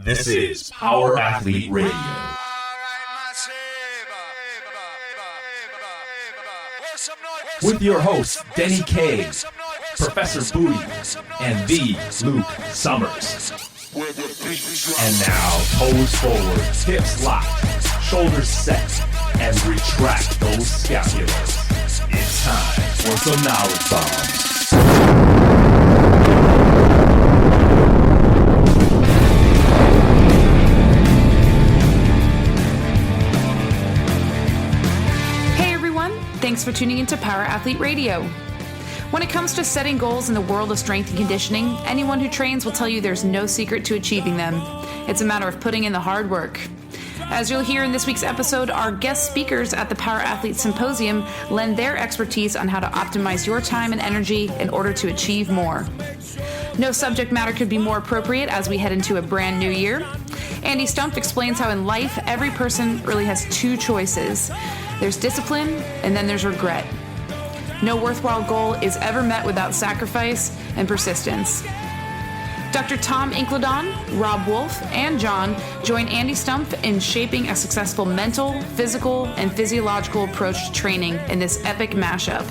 This is Power Athlete Radio. With your hosts, Denny K, Professor Booty, and the Luke Summers. And now, toes forward, hips locked, shoulders set, and retract those scapulars. It's time for some knowledge bombs. Thanks for tuning into Power Athlete Radio. When it comes to setting goals in the world of strength and conditioning, anyone who trains will tell you there's no secret to achieving them. It's a matter of putting in the hard work. As you'll hear in this week's episode, our guest speakers at the Power Athlete Symposium lend their expertise on how to optimize your time and energy in order to achieve more. No subject matter could be more appropriate as we head into a brand new year. Andy Stumpf explains how in life, every person really has two choices. There's discipline, and then there's regret. No worthwhile goal is ever met without sacrifice and persistence. Dr. Tom Incledon, Rob Wolf, and John join Andy Stumpf in shaping a successful mental, physical, and physiological approach to training in this epic mashup.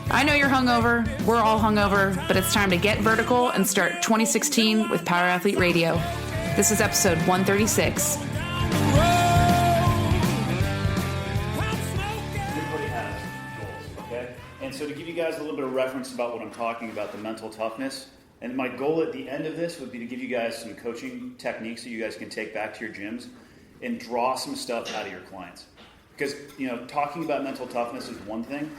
I know you're hungover, we're all hungover, but it's time to get vertical and start 2016 with Power Athlete Radio. This is episode 136. And so to give you guys a little bit of reference about what I'm talking about, the mental toughness, and my goal at the end of this would be to give you guys some coaching techniques that you guys can take back to your gyms and draw some stuff out of your clients. Because, talking about mental toughness is one thing.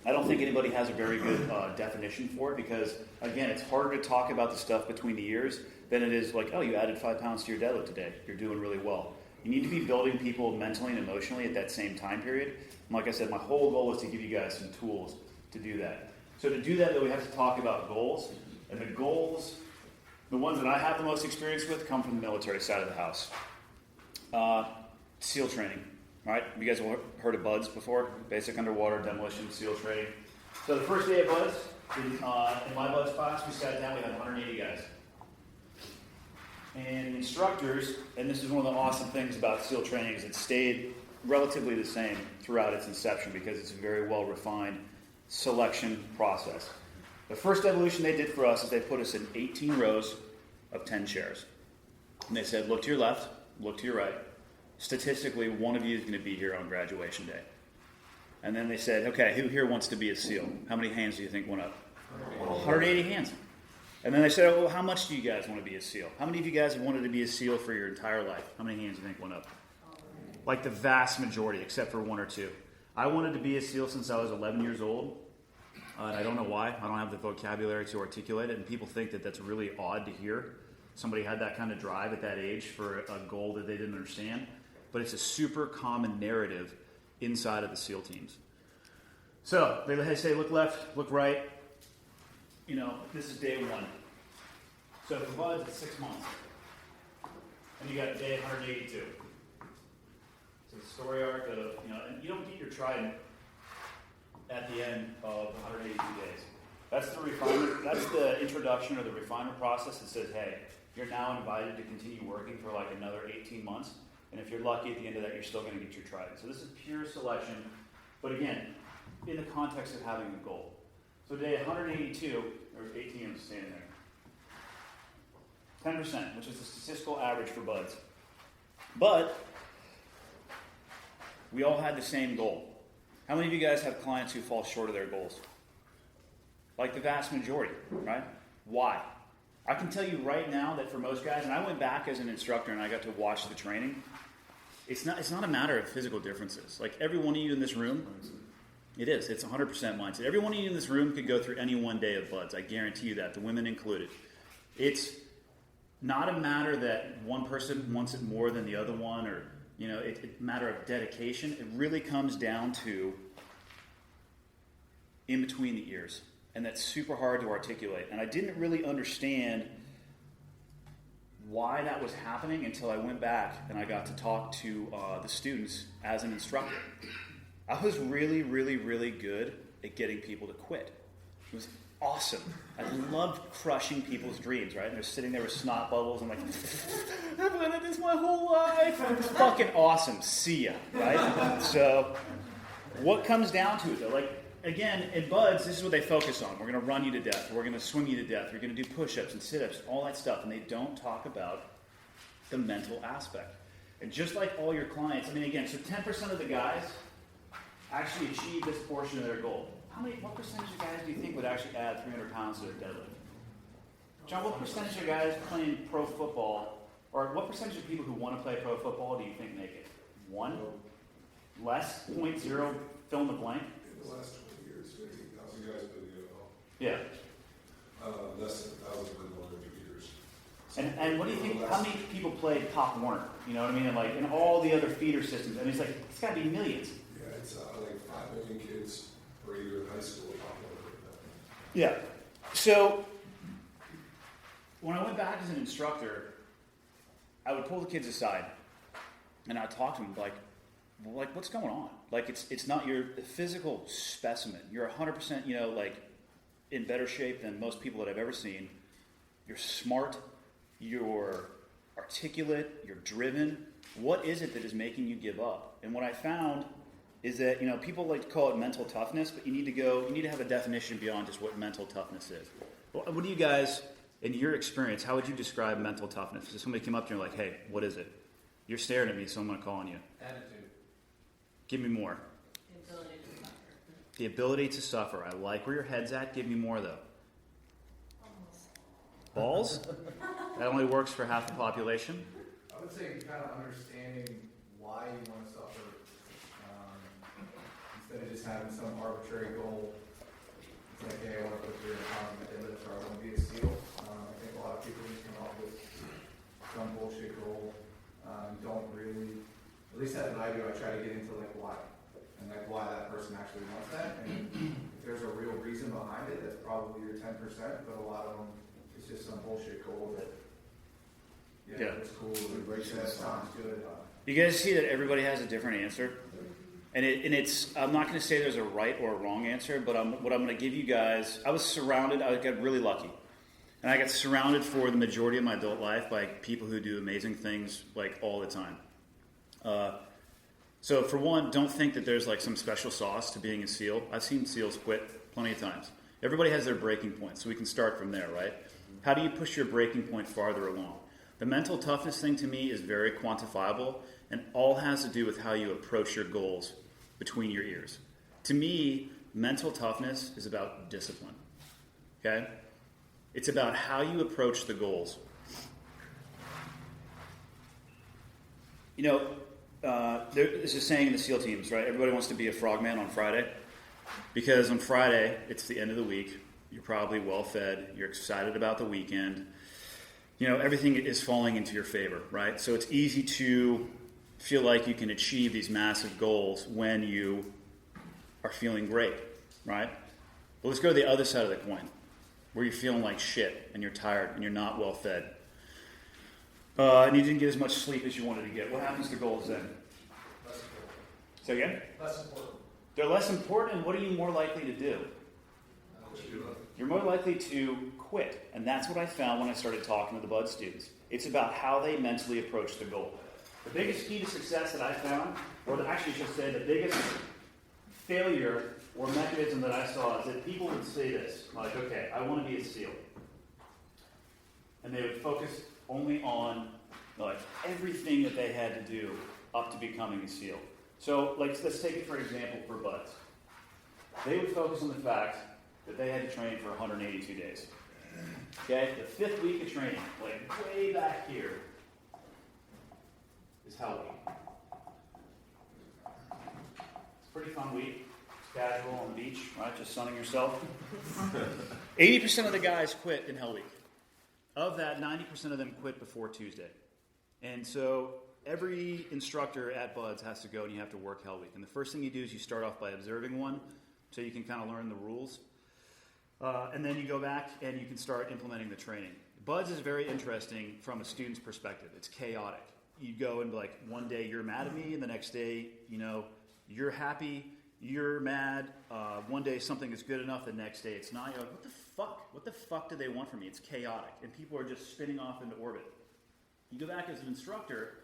I don't think anybody has a very good definition for it because, again, it's harder to talk about the stuff between the ears than it is like, oh, you added 5 pounds to your deadlift today. You're doing really well. You need to be building people mentally and emotionally at that same time period. And like I said, my whole goal is to give you guys some tools to do that. So to do that, though, we have to talk about goals. And the goals, the ones that I have the most experience with, come from the military side of the house. SEAL training. All right, you guys have heard of BUDS before? Basic Underwater Demolition SEAL Training. So the first day of BUDS, in my BUDS class, we sat down, we had 180 guys. And instructors, and this is one of the awesome things about SEAL training, is it stayed relatively the same throughout its inception because it's a very well-refined selection process. The first evolution they did for us is they put us in 18 rows of 10 chairs. And they said, look to your left, look to your right. Statistically, one of you is going to be here on graduation day. And then they said, okay, who here wants to be a SEAL? How many hands do you think went up? 180 hands. And then they said, well, how much do you guys want to be a SEAL? How many of you guys have wanted to be a SEAL for your entire life? How many hands do you think went up? Like the vast majority, except for one or two. I wanted to be a SEAL since I was 11 year old. And I don't know why. I don't have the vocabulary to articulate it. And people think that that's really odd to hear. Somebody had that kind of drive at that age for a goal that they didn't understand. But it's a super common narrative inside of the SEAL teams. So they say, look left, look right. This is day one. So for BUDS, it's 6 months. And you got day 182. So the story arc of, and you don't get your trident at the end of 182 days. That's the refinement, that's the introduction or the refinement process that says, hey, you're now invited to continue working for like another 18 months. And if you're lucky at the end of that, you're still going to get your trident. So this is pure selection, but again, in the context of having a goal. So day 182, or 18 I'm standing there, 10%, which is the statistical average for BUDS. But we all had the same goal. How many of you guys have clients who fall short of their goals? Like the vast majority, right? Why? I can tell you right now that for most guys, and I went back as an instructor and I got to watch the training, it's not a matter of physical differences. Like every one of you in this room, it is. It's 100% mindset. Every one of you in this room could go through any one day of BUDS. I guarantee you that, the women included. It's not a matter that one person wants it more than the other one, or it's a matter of dedication. It really comes down to in between the ears, and that's super hard to articulate. And I didn't really understand why that was happening until I went back and I got to talk to the students as an instructor. I was really, really, really good at getting people to quit. awesome. I love crushing people's dreams, right? And they're sitting there with snot bubbles. I'm like, I've wanted this my whole life. It's fucking awesome. See ya, right? So what comes down to it, though? Like, again, in buds, this is what they focus on. We're going to run you to death. We're going to swing you to death. We're going to do push-ups and sit-ups, all that stuff. And they don't talk about the mental aspect. And just like all your clients, I mean, again, so 10% of the guys actually achieve this portion of their goal. What percentage of guys do you think would actually add 300 pounds to their deadlift? John, what percentage of guys playing pro football, or what percentage of people who want to play pro football do you think make it? 1? Less? 0.0? Fill in the blank? In the last 20 years, 15,000 guys played the NFL. Yeah. Less than 1,000 played more than 2 years. And what do you think, how many people play Pop Warner? You know what I mean? And like, in all the other feeder systems. I mean, it's got to be millions. Yeah, it's like 5 million kids per year in high school. Yeah. So, when I went back as an instructor, I would pull the kids aside, and I'd talk to them like, what's going on? Like, it's not your physical specimen. You're 100%, like, in better shape than most people that I've ever seen. You're smart. You're articulate. You're driven. What is it that is making you give up? And what I found is that, people like to call it mental toughness, but you need to have a definition beyond just what mental toughness is. Well, what do you guys, in your experience, how would you describe mental toughness? If somebody came up to you and like, hey, what is it? You're staring at me, so I'm going to call on you. Attitude. Give me more. The ability to suffer. I like where your head's at. Give me more, though. Balls? That only works for half the population. I would say kind of understanding why you want to suffer instead of just having some arbitrary goal. It's like, hey, I want to put your economy at the limit, or I want to be a SEAL. I think a lot of people just come up with some bullshit goal. Don't really, at least that's what I do. I try to get into like why, and like why that person actually wants that. And if there's a real reason behind it, that's probably your 10%. But a lot of them, it's just some bullshit goal that it's cool. That sounds good. You guys see that everybody has a different answer? And it's, I'm not going to say there's a right or a wrong answer, but what I'm going to give you guys, I got really lucky. And I got surrounded for the majority of my adult life by people who do amazing things like all the time. So for one, don't think that there's like some special sauce to being a SEAL. I've seen SEALs quit plenty of times. Everybody has their breaking point, so we can start from there, right? How do you push your breaking point farther along? The mental toughness thing to me is very quantifiable and all has to do with how you approach your goals between your ears. To me, mental toughness is about discipline, okay? It's about how you approach the goals. There's a saying in the SEAL teams, right? Everybody wants to be a frogman on Friday because on Friday, it's the end of the week. You're probably well-fed. You're excited about the weekend. Everything is falling into your favor, right? So it's easy to feel like you can achieve these massive goals when you are feeling great, right? But let's go to the other side of the coin, where you're feeling like shit and you're tired and you're not well fed. And you didn't get as much sleep as you wanted to get. What happens to goals then? Less important. Say again? Less important. They're less important, and what are you more likely to do? You're more likely to quit. And that's what I found when I started talking to the Bud students. It's about how they mentally approach the goal. The biggest key to success that I found, or actually I should say the biggest failure or mechanism that I saw is that people would say this, like, okay, I want to be a SEAL. And they would focus only on like everything that they had to do up to becoming a SEAL. So let's take it for example for Buds. They would focus on the fact that they had to train for 182 days. Okay? The 5th week of training, like way back here, is Hell Week. It's a pretty fun week. It's casual on the beach, right? Just sunning yourself. 80% of the guys quit in Hell Week. Of that, 90% of them quit before Tuesday. And so every instructor at Buds has to go and you have to work Hell Week. And the first thing you do is you start off by observing one so you can kind of learn the rules. And then you go back and you can start implementing the training. Buds is very interesting from a student's perspective. It's chaotic. You go and like one day you're mad at me and the next day, you're happy, you're mad. One day something is good enough, the next day it's not. You're like, what the What the fuck do they want from me? It's chaotic, and people are just spinning off into orbit. You go back as an instructor,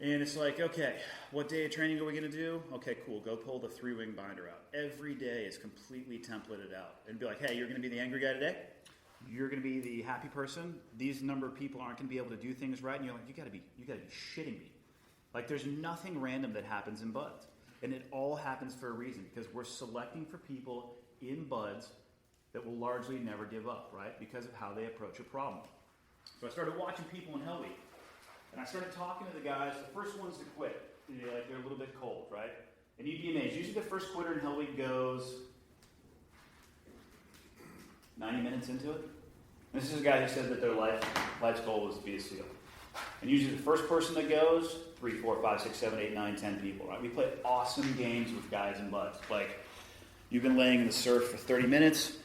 and it's like, okay, what day of training are we going to do? Okay, cool. Go pull the 3-wing binder out. Every day is completely templated out. And be like, hey, you're going to be the angry guy today? You're going to be the happy person? These number of people aren't going to be able to do things right? And you're like, you got to be shitting me. Like, there's nothing random that happens in buds. And it all happens for a reason, because we're selecting for people in buds that will largely never give up, right? Because of how they approach a problem. So I started watching people in Hell Week. And I started talking to the guys, the first ones to quit. They're a little bit cold, right? And you'd be amazed. Usually the first quitter in Hell Week goes 90 minutes into it. And this is a guy who said that their life's goal was to be a SEAL. And usually the first person that goes, 3, 4, 5, 6, 7, 8, 9, 10 people, right? We play awesome games with guys and buds. Like, you've been laying in the surf for 30 minutes.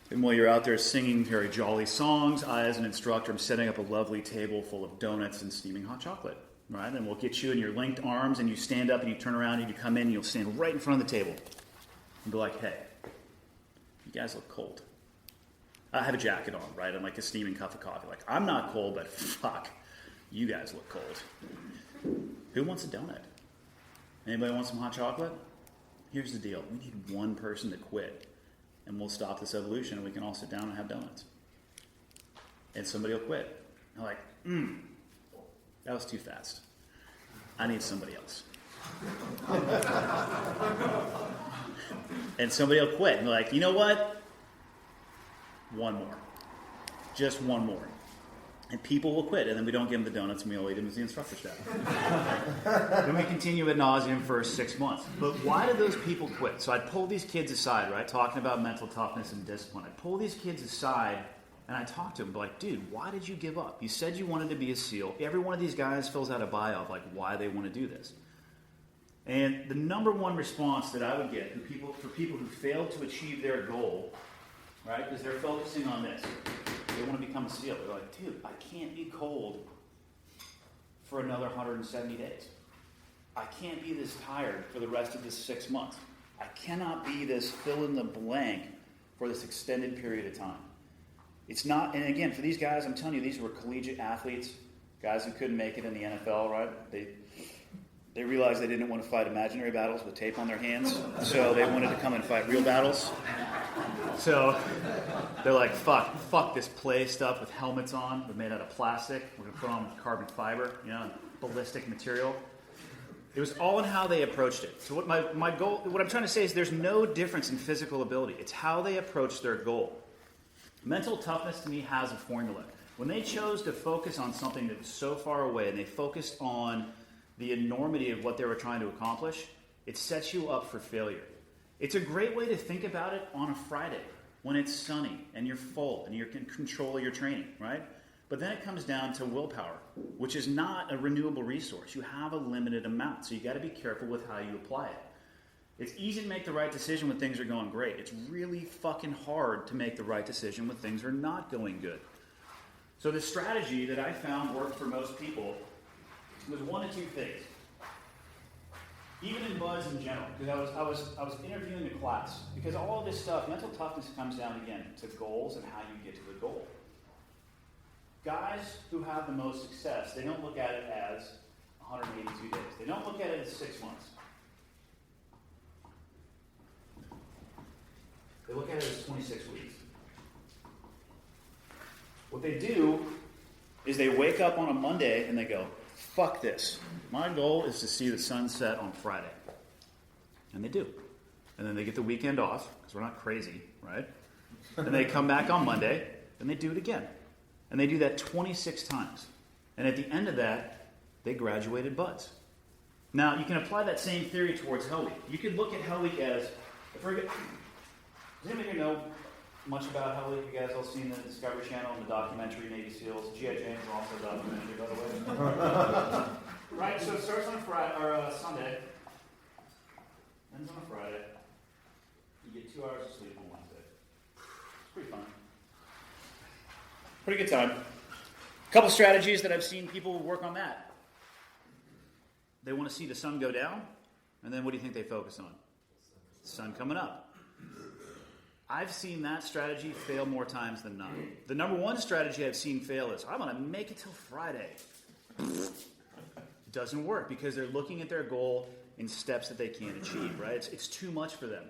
And while you're out there singing very jolly songs, I, as an instructor, am setting up a lovely table full of donuts and steaming hot chocolate, right? And we'll get you in your linked arms, and you stand up, and you turn around, and you come in, and you'll stand right in front of the table. And be like, hey, you guys look cold. I have a jacket on, right? I'm like a steaming cup of coffee. Like, I'm not cold, but fuck, you guys look cold. Who wants a donut? Anybody want some hot chocolate? Here's the deal. We need one person to quit. And we'll stop this evolution, and we can all sit down and have donuts. And somebody will quit. They're like, that was too fast. I need somebody else. And somebody will quit. And they're like, you know what? One more. Just one more. And people will quit, and then we don't give them the donuts, and we all eat them as the instructor staff. Then we continue ad nauseum for 6 months. But why did those people quit? So I'd pull these kids aside, right, talking about mental toughness and discipline. I'd pull these kids aside, and I'd talk to them, like, dude, why did you give up? You said you wanted to be a SEAL. Every one of these guys fills out a bio of, like, why they want to do this. And the number one response that I would get for people who failed to achieve their goal, right, because they're focusing on this. They want to become a SEAL. They're like, dude, I can't be cold for another 170 days. I can't be this tired for the rest of this 6 months. I cannot be this fill in the blank for this extended period of time. It's not, and again, for these guys, I'm telling you, these were collegiate athletes, guys who couldn't make it in the NFL, right? They realized they didn't want to fight imaginary battles with tape on their hands, so they wanted to come and fight real battles. So they're like, fuck this play stuff with helmets on. They're made out of plastic. We're going to put on with carbon fiber, ballistic material. It was all in how they approached it. So what my goal, what I'm trying to say is there's no difference in physical ability. It's how they approach their goal. Mental toughness to me has a formula. When they chose to focus on something that was so far away and they focused on the enormity of what they were trying to accomplish, it sets you up for failure. It's a great way to think about it on a Friday when it's sunny and you're full and you're in control of your training, right? But then it comes down to willpower, which is not a renewable resource. You have a limited amount, so you got to be careful with how you apply it. It's easy to make the right decision when things are going great. It's really fucking hard to make the right decision when things are not going good. So the strategy that I found worked for most people was one of two things. Even in buds in general, because I was interviewing a class, because all of this stuff, mental toughness comes down again to goals and how you get to the goal. Guys who have the most success, they don't look at it as 182 days. They don't look at it as 6 months. They look at it as 26 weeks. What they do is they wake up on a Monday and they go, fuck this. My goal is to see the sun set on Friday. And they do. And then they get the weekend off, because we're not crazy, right? And they come back on Monday, and they do it again. And they do that 26 times. And at the end of that, they graduated buds. Now, you can apply that same theory towards Hell Week. You could look at Hell Week as, does anybody here know much about Hell Week? You guys all seen the Discovery Channel and the documentary Navy SEALs? G.I. Jane is also a documentary, by the way. Right, so it starts on a Friday or Sunday, ends on a Friday. You get 2 hours of sleep on Wednesday. It's pretty fun. Pretty good time. A couple strategies that I've seen people work on that. They want to see the sun go down, and then what do you think they focus on? The sun coming up. I've seen that strategy fail more times than not. The number one strategy I've seen fail is, I'm going to make it till Friday. It doesn't work because they're looking at their goal in steps that they can't achieve, right? It's too much for them.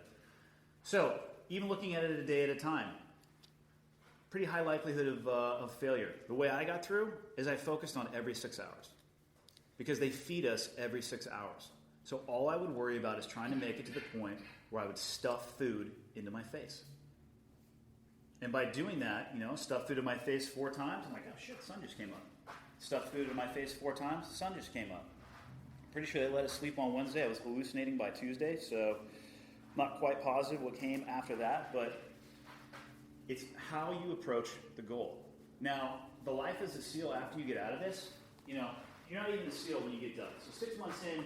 So, even looking at it a day at a time, pretty high likelihood of failure. The way I got through is I focused on every 6 hours because they feed us every 6 hours. So all I would worry about is trying to make it to the point where I would stuff food into my face. And by doing that, stuff food in my face 4 times, I'm like, oh shit, the sun just came up. Stuff food in my face 4 times, the sun just came up. Pretty sure they let us sleep on Wednesday. I was hallucinating by Tuesday, so not quite positive what came after that, but it's how you approach the goal. Now, the life as a SEAL after you get out of this, you're not even a SEAL when you get done. So 6 months in,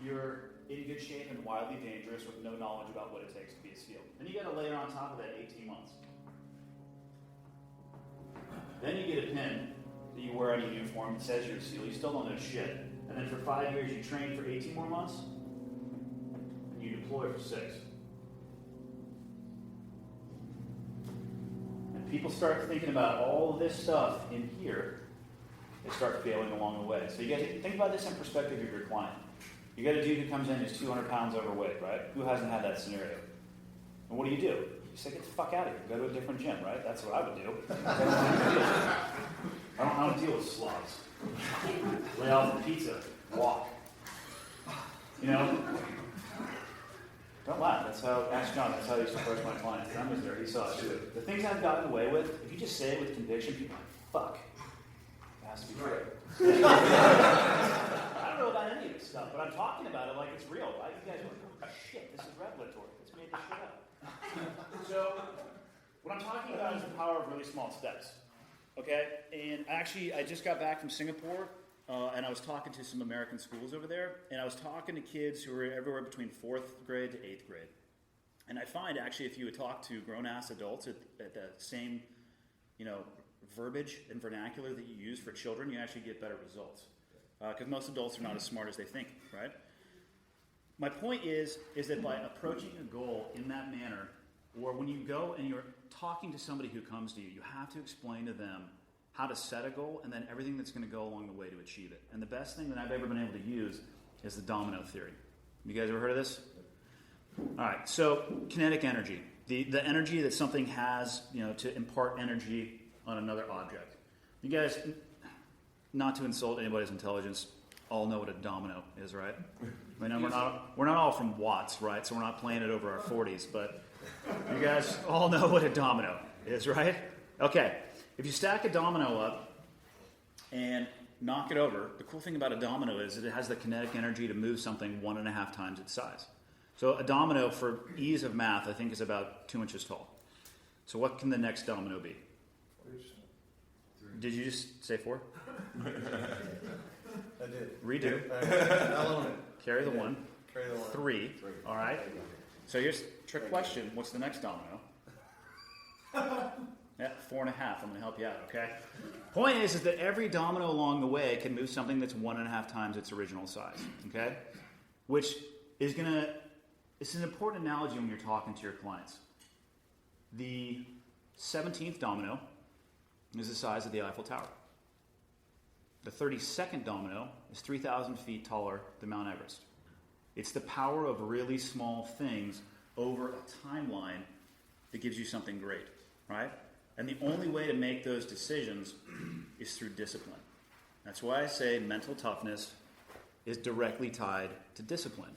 you're in good shape and wildly dangerous with no knowledge about what it takes to be a SEAL. Then you got to layer on top of that 18 months. Then you get a pin that you wear on your uniform that says you're a SEAL. You still don't know shit. And then for 5 years, you train for 18 more months, and you deploy for 6. And people start thinking about all of this stuff in here, they start failing along the way. So you got to think about this in perspective of your client. You got a dude who comes in who's 200 pounds overweight, right? Who hasn't had that scenario? And what do? You say, get the fuck out of here. Go to a different gym, right? That's what I would do. I don't deal with slobs. Lay off the pizza. Walk. Don't laugh. Ask John, that's how I used to approach my clients. John was there. He saw it too. The things I've gotten away with, if you just say it with conviction, people are like, fuck. It has to be true. I don't know about any of this stuff, but I'm talking about it like it's real, right? You guys are like, oh shit, this is revelatory. Let's make this shit up. So, what I'm talking about is the power of really small steps. Okay? And actually, I just got back from Singapore, and I was talking to some American schools over there, and I was talking to kids who were everywhere between 4th grade to 8th grade. And I find, actually, if you would talk to grown-ass adults at the same, verbiage and vernacular that you use for children, you actually get better results. Because most adults are not as smart as they think, right? My point is that by approaching a goal in that manner, or when you go and you're talking to somebody who comes to you, you have to explain to them how to set a goal and then everything that's going to go along the way to achieve it. And the best thing that I've ever been able to use is the domino theory. You guys ever heard of this? All right, so kinetic energy. The energy that something has, to impart energy on another object. You guys, not to insult anybody's intelligence, all know what a domino is, right? I mean, we're not all from Watts, right? So we're not playing it over our 40s, but you guys all know what a domino is, right? Okay, if you stack a domino up and knock it over, the cool thing about a domino is that it has the kinetic energy to move something 1.5 times its size. So a domino, for ease of math, I think is about 2 inches tall. So what can the next domino be? Did you just say 4? I did. Redo. Carry the 1. Carry the 1. 3. All right. So here's a trick question. What's the next domino? Yeah, 4.5. I'm going to help you out, okay? Point is that every domino along the way can move something that's 1.5 times its original size, okay? Which is going to... It's an important analogy when you're talking to your clients. The 17th domino is the size of the Eiffel Tower. The 32nd domino is 3,000 feet taller than Mount Everest. It's the power of really small things over a timeline that gives you something great, right? And the only way to make those decisions is through discipline. That's why I say mental toughness is directly tied to discipline,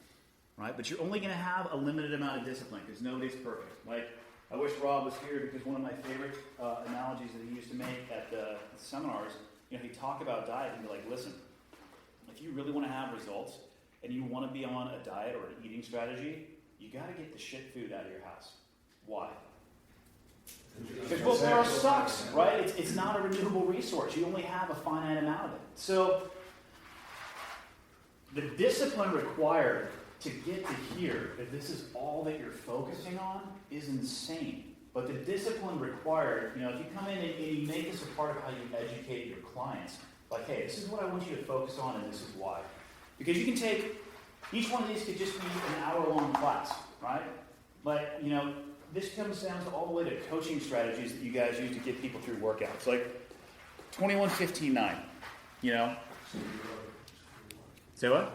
right? But you're only going to have a limited amount of discipline because nobody's perfect. Like, I wish Rob was here because one of my favorite analogies that he used to make at the seminars, he'd talk about diet and be like, listen, if you really want to have results and you want to be on a diet or an eating strategy, you got to get the shit food out of your house. Why? Because willpower sucks, right? It's not a renewable resource. You only have a finite amount of it. So the discipline required to get to here, if this is all that you're focusing on, is insane. But the discipline required, if you come in and you make this a part of how you educate your clients, like, hey, this is what I want you to focus on and this is why. Because you can take, each one of these could just be an hour-long class, right? But, this comes down to all the way to coaching strategies that you guys use to get people through workouts. Like 21-15-9, you know? Say what?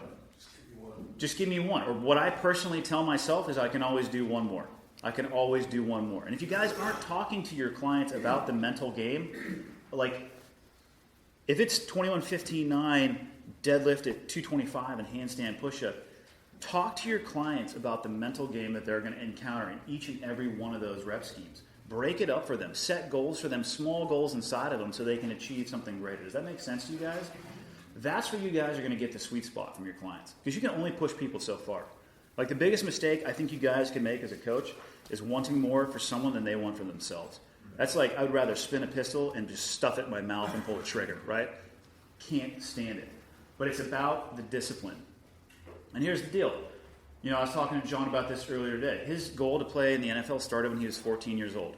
Just give me one. Or what I personally tell myself is I can always do one more. I can always do one more. And if you guys aren't talking to your clients about the mental game, like if it's 21-15-9, deadlift at 225 and handstand push-up, talk to your clients about the mental game that they're going to encounter in each and every one of those rep schemes. Break it up for them. Set goals for them, small goals inside of them so they can achieve something greater. Does that make sense to you guys? That's where you guys are going to get the sweet spot from your clients. Because you can only push people so far. Like the biggest mistake I think you guys can make as a coach is wanting more for someone than they want for themselves. That's like I would rather spin a pistol and just stuff it in my mouth and pull a trigger, right? Can't stand it. But it's about the discipline. And here's the deal. You know, I was talking to John about this earlier today. His goal to play in the NFL started when he was 14 years old.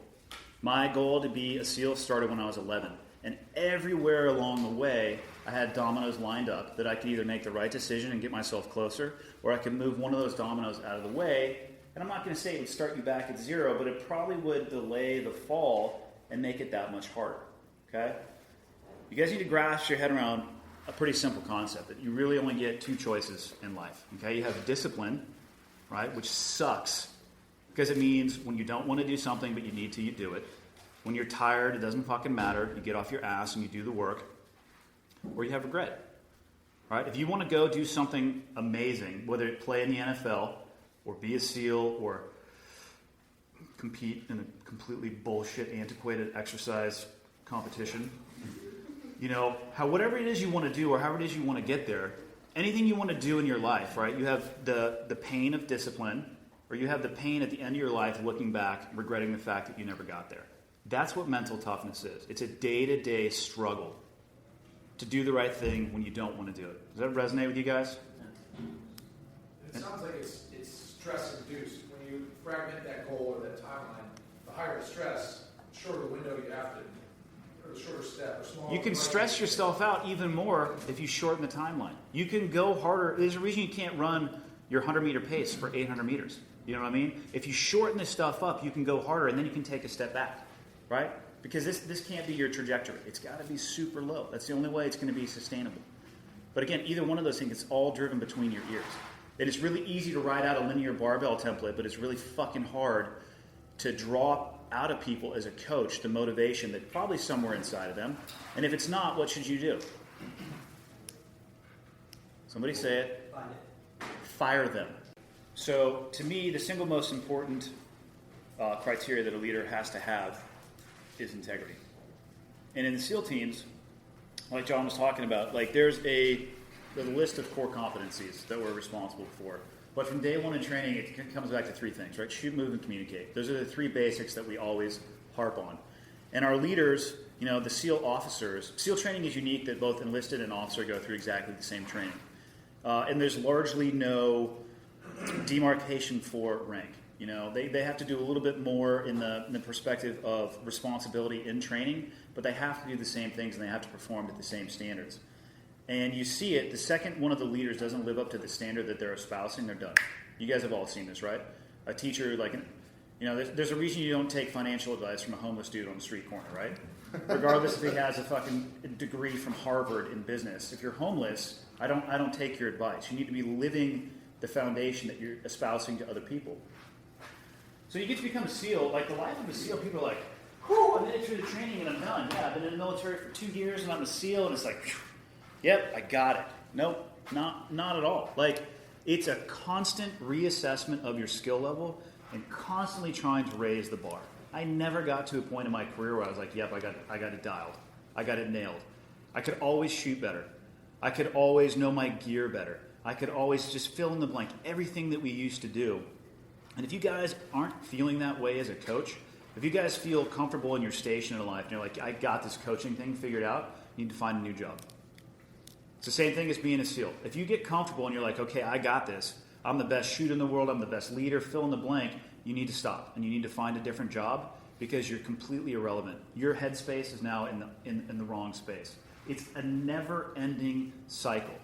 My goal to be a SEAL started when I was 11. And everywhere along the way, I had dominoes lined up that I could either make the right decision and get myself closer, or I could move one of those dominoes out of the way. And I'm not going to say it would start you back at zero, but it probably would delay the fall and make it that much harder. Okay? You guys need to grasp your head around a pretty simple concept that you really only get two choices in life. Okay? You have discipline, right, which sucks because it means when you don't want to do something but you need to, you do it. When you're tired, it doesn't fucking matter. You get off your ass and you do the work. Or you have regret. Right? If you want to go do something amazing, whether it play in the NFL or be a SEAL or compete in a completely bullshit, antiquated exercise competition, you know, whatever it is you want to do or however it is you want to get there, anything you want to do in your life, right? You have the pain of discipline, or you have the pain at the end of your life looking back, regretting the fact that you never got there. That's what mental toughness is. It's a day-to-day struggle to do the right thing when you don't want to do it. Does that resonate with you guys? It sounds like it's stress induced. When you fragment that goal or that timeline, the higher the stress, the shorter the window you have to, or the shorter step, or smaller. You can stress yourself out even more if you shorten the timeline. You can go harder. There's a reason you can't run your 100-meter pace for 800 meters. You know what I mean? If you shorten this stuff up, you can go harder, and then you can take a step back, right? Because this can't be your trajectory. It's got to be super low. That's the only way it's going to be sustainable. But again, either one of those things, it's all driven between your ears. And it's really easy to write out a linear barbell template, but it's really fucking hard to draw out of people as a coach the motivation that's probably somewhere inside of them. And if it's not, what should you do? Somebody say it. Find it. Fire them. So to me, the single most important criteria that a leader has to have is integrity. And in the SEAL teams, like John was talking about, like there's a list of core competencies that we're responsible for. But from day one in training, it comes back to three things, right? Shoot, move, and communicate. Those are the three basics that we always harp on. And our leaders, you know, the SEAL officers, SEAL training is unique that both enlisted and officer go through exactly the same training. And there's largely no demarcation for rank. You know, they have to do a little bit more in the perspective of responsibility in training, but they have to do the same things and they have to perform at the same standards. And you see it, the second one of the leaders doesn't live up to the standard that they're espousing, they're done. You guys have all seen this, right? A teacher, like, you know, there's a reason you don't take financial advice from a homeless dude on the street corner, right? Regardless if he has a fucking degree from Harvard in business. If you're homeless, I don't take your advice. You need to be living the foundation that you're espousing to other people. So you get to become a SEAL, like the life of a SEAL, people are like, whew, I made it through the training and I'm done. Yeah, I've been in the military for 2 years and I'm a SEAL, and it's like, phew, yep, I got it. Nope, not at all. Like, it's a constant reassessment of your skill level and constantly trying to raise the bar. I never got to a point in my career where I was like, yep, I got it dialed. I got it nailed. I could always shoot better. I could always know my gear better. I could always just fill in the blank, everything that we used to do. And if you guys aren't feeling that way as a coach, if you guys feel comfortable in your station in life and you're like, I got this coaching thing figured out, you need to find a new job. It's the same thing as being a SEAL. If you get comfortable and you're like, okay, I got this, I'm the best shooter in the world, I'm the best leader, fill in the blank, you need to stop and you need to find a different job because you're completely irrelevant. Your headspace is now in the wrong space. It's a never-ending cycle.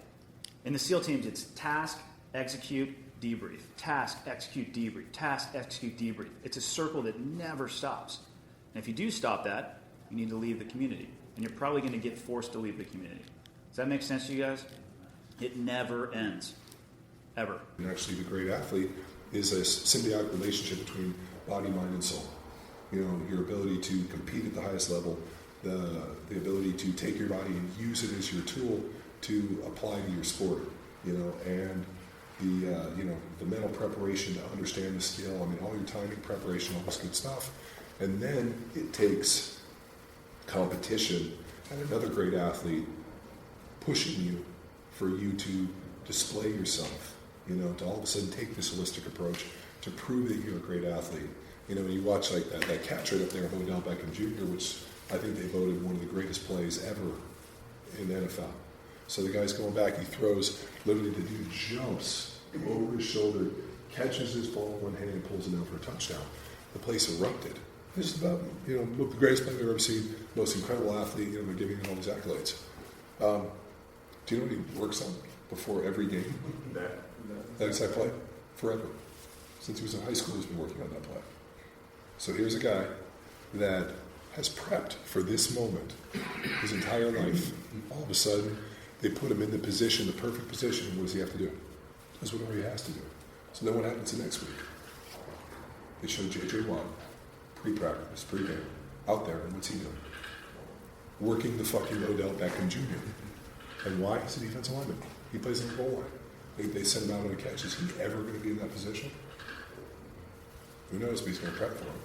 In the SEAL teams, it's task, execute, debrief, task, execute, debrief, task, execute, debrief. It's a circle that never stops. And if you do stop that, you need to leave the community. And you're probably going to get forced to leave the community. Does that make sense to you guys? It never ends. Ever. And actually, the great athlete is a symbiotic relationship between body, mind, and soul. You know, your ability to compete at the highest level, the ability to take your body and use it as your tool to apply to your sport, you know, and the mental preparation to understand the skill. I mean, all your timing, preparation, all this good stuff. And then it takes competition and another great athlete pushing you for you to display yourself, you know, to all of a sudden take this holistic approach to prove that you're a great athlete. You know, when you watch like that catch right up there, Odell Beckham Jr., which I think they voted one of the greatest plays ever in the NFL. So the guy's going back, he throws, literally the dude jumps over his shoulder, catches his ball in one hand and pulls it down for a touchdown. The place erupted. This is about, you know, the greatest player I've ever seen, most incredible athlete, you know, they're giving him all these accolades. Do you know what he works on before every game? That exact play? Forever. Since he was in high school, he's been working on that play. So here's a guy that has prepped for this moment his entire life. All of a sudden, they put him in the position, the perfect position. What does he have to do? That's what he has to do. So then what happens the next week? They show J.J. Watt, pre-practice, pre-game, out there, and what's he doing? Working the fucking Odell Beckham Jr. And why? He's a defensive lineman. He plays on the goal line. They send him out on a catch. Is he ever going to be in that position? Who knows, but he's going to prep for him.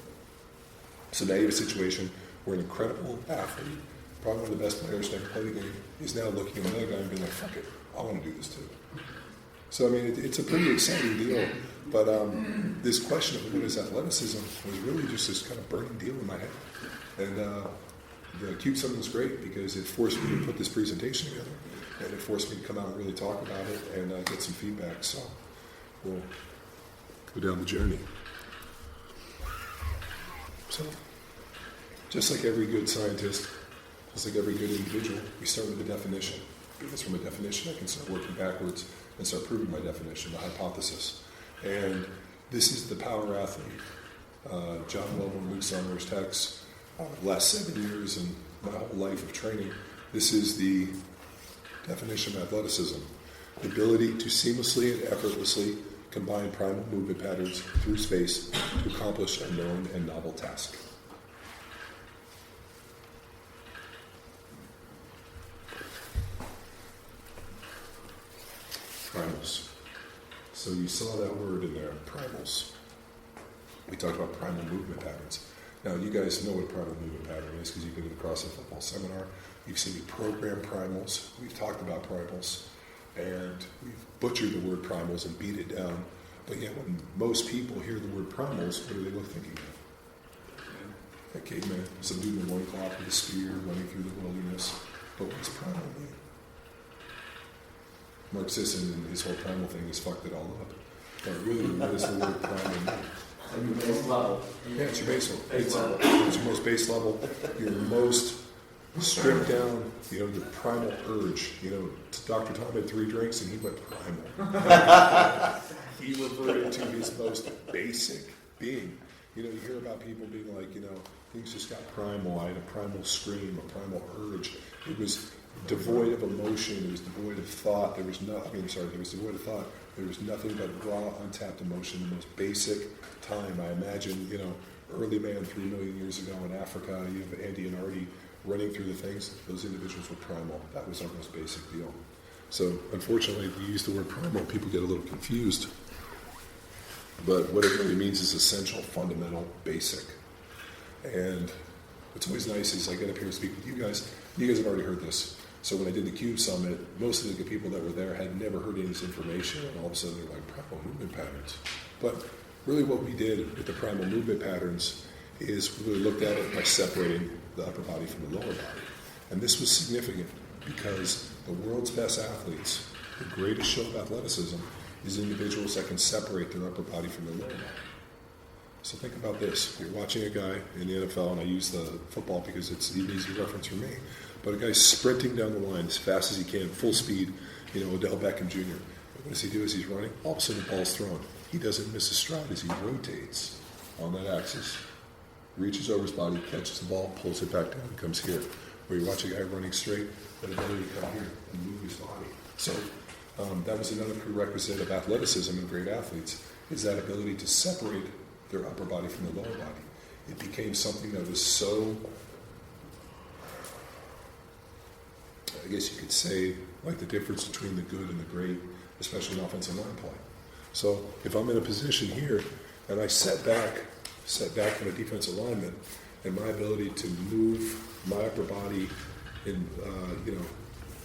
So now you have a situation where an incredible athlete, probably one of the best players to ever play the game, is now looking at another guy and being like, fuck it, I want to do this too. So, I mean, it's a pretty exciting deal. But this question of what is athleticism was really just this kind of burning deal in my head. And the Cube Summit was great because it forced me to put this presentation together. And it forced me to come out and really talk about it and get some feedback. So we'll go down the journey. So, just like every good scientist, just like every good individual, we start with a definition. Because from a definition, I can start working backwards and start proving my definition, the hypothesis. And this is the power athlete. John Lovell and Luke Summers' text, the last 7 years and my whole life of training, this is the definition of athleticism. The ability to seamlessly and effortlessly combine primal movement patterns through space to accomplish a known and novel task. Primals. So you saw that word in there, primals. We talked about primal movement patterns. Now, you guys know what a primal movement pattern is because you've been to the CrossFit Football Seminar. You've seen me program primals. We've talked about primals. And we've butchered the word primals and beat it down. But yet, when most people hear the word primals, what do they look thinking of? A caveman, some dude in a loincloth with a spear running through the wilderness. But what does primal mean? Mark Sisson and his whole primal thing has fucked it all up. But really, what does the word primal mean? Your base level. Yeah, it's your base level. It's your most base level. Your most stripped down, you know, your primal urge. You know, Dr. Tom had 3 drinks and he went primal. He reverted to his most basic being. You know, you hear about people being like, you know, things just got primal. I had a primal scream, a primal urge. It was devoid of emotion. It was devoid of thought. There was devoid of thought. There was nothing but raw, untapped emotion, the most basic time. I imagine, you know, early man 3 million years ago in Africa, you have Andy and Artie running through the things. Those individuals were primal. That was our most basic deal. So, unfortunately, if you use the word primal, people get a little confused. But what it really means is essential, fundamental, basic. And what's always nice is I get up here and speak with you guys. You guys have already heard this. So when I did the Cube Summit, most of the people that were there had never heard any of this information, and all of a sudden they're like, primal movement patterns. But really what we did with the primal movement patterns is we really looked at it by separating the upper body from the lower body. And this was significant because the world's best athletes, the greatest show of athleticism, is individuals that can separate their upper body from their lower body. So think about this. You're watching a guy in the NFL, and I use the football because it's an easy reference for me, but a guy's sprinting down the line as fast as he can, full speed, you know, Odell Beckham Jr. What does he do as he's running? All of a sudden the ball's thrown. He doesn't miss a stride as he rotates on that axis, reaches over his body, catches the ball, pulls it back down, and comes here. Where you watch a guy running straight, that ability to come here and move his body. So that was another prerequisite of athleticism in great athletes, is that ability to separate their upper body from the lower body. It became something that was so, I guess you could say, like the difference between the good and the great, especially in offensive line play. So if I'm in a position here and I set back in a defensive lineman, and my ability to move my upper body in,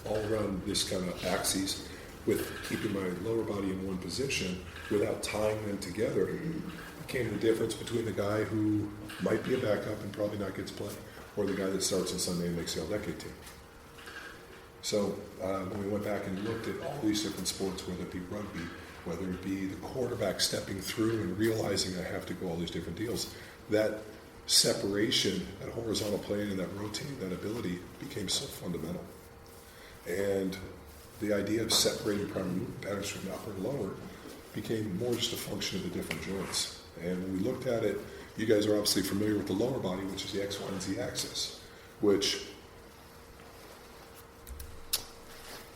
all around this kind of axis with keeping my lower body in one position without tying them together became the difference between the guy who might be a backup and probably not gets play, or the guy that starts on Sunday and makes the all-decade team. So when we went back and looked at all these different sports, whether it be rugby, whether it be the quarterback stepping through and realizing I have to go all these different deals, that separation, that horizontal plane and that rotating, that ability became so fundamental. And the idea of separating primary movement patterns from upper and lower became more just a function of the different joints. And when we looked at it, you guys are obviously familiar with the lower body, which is the X, Y, and Z axis, which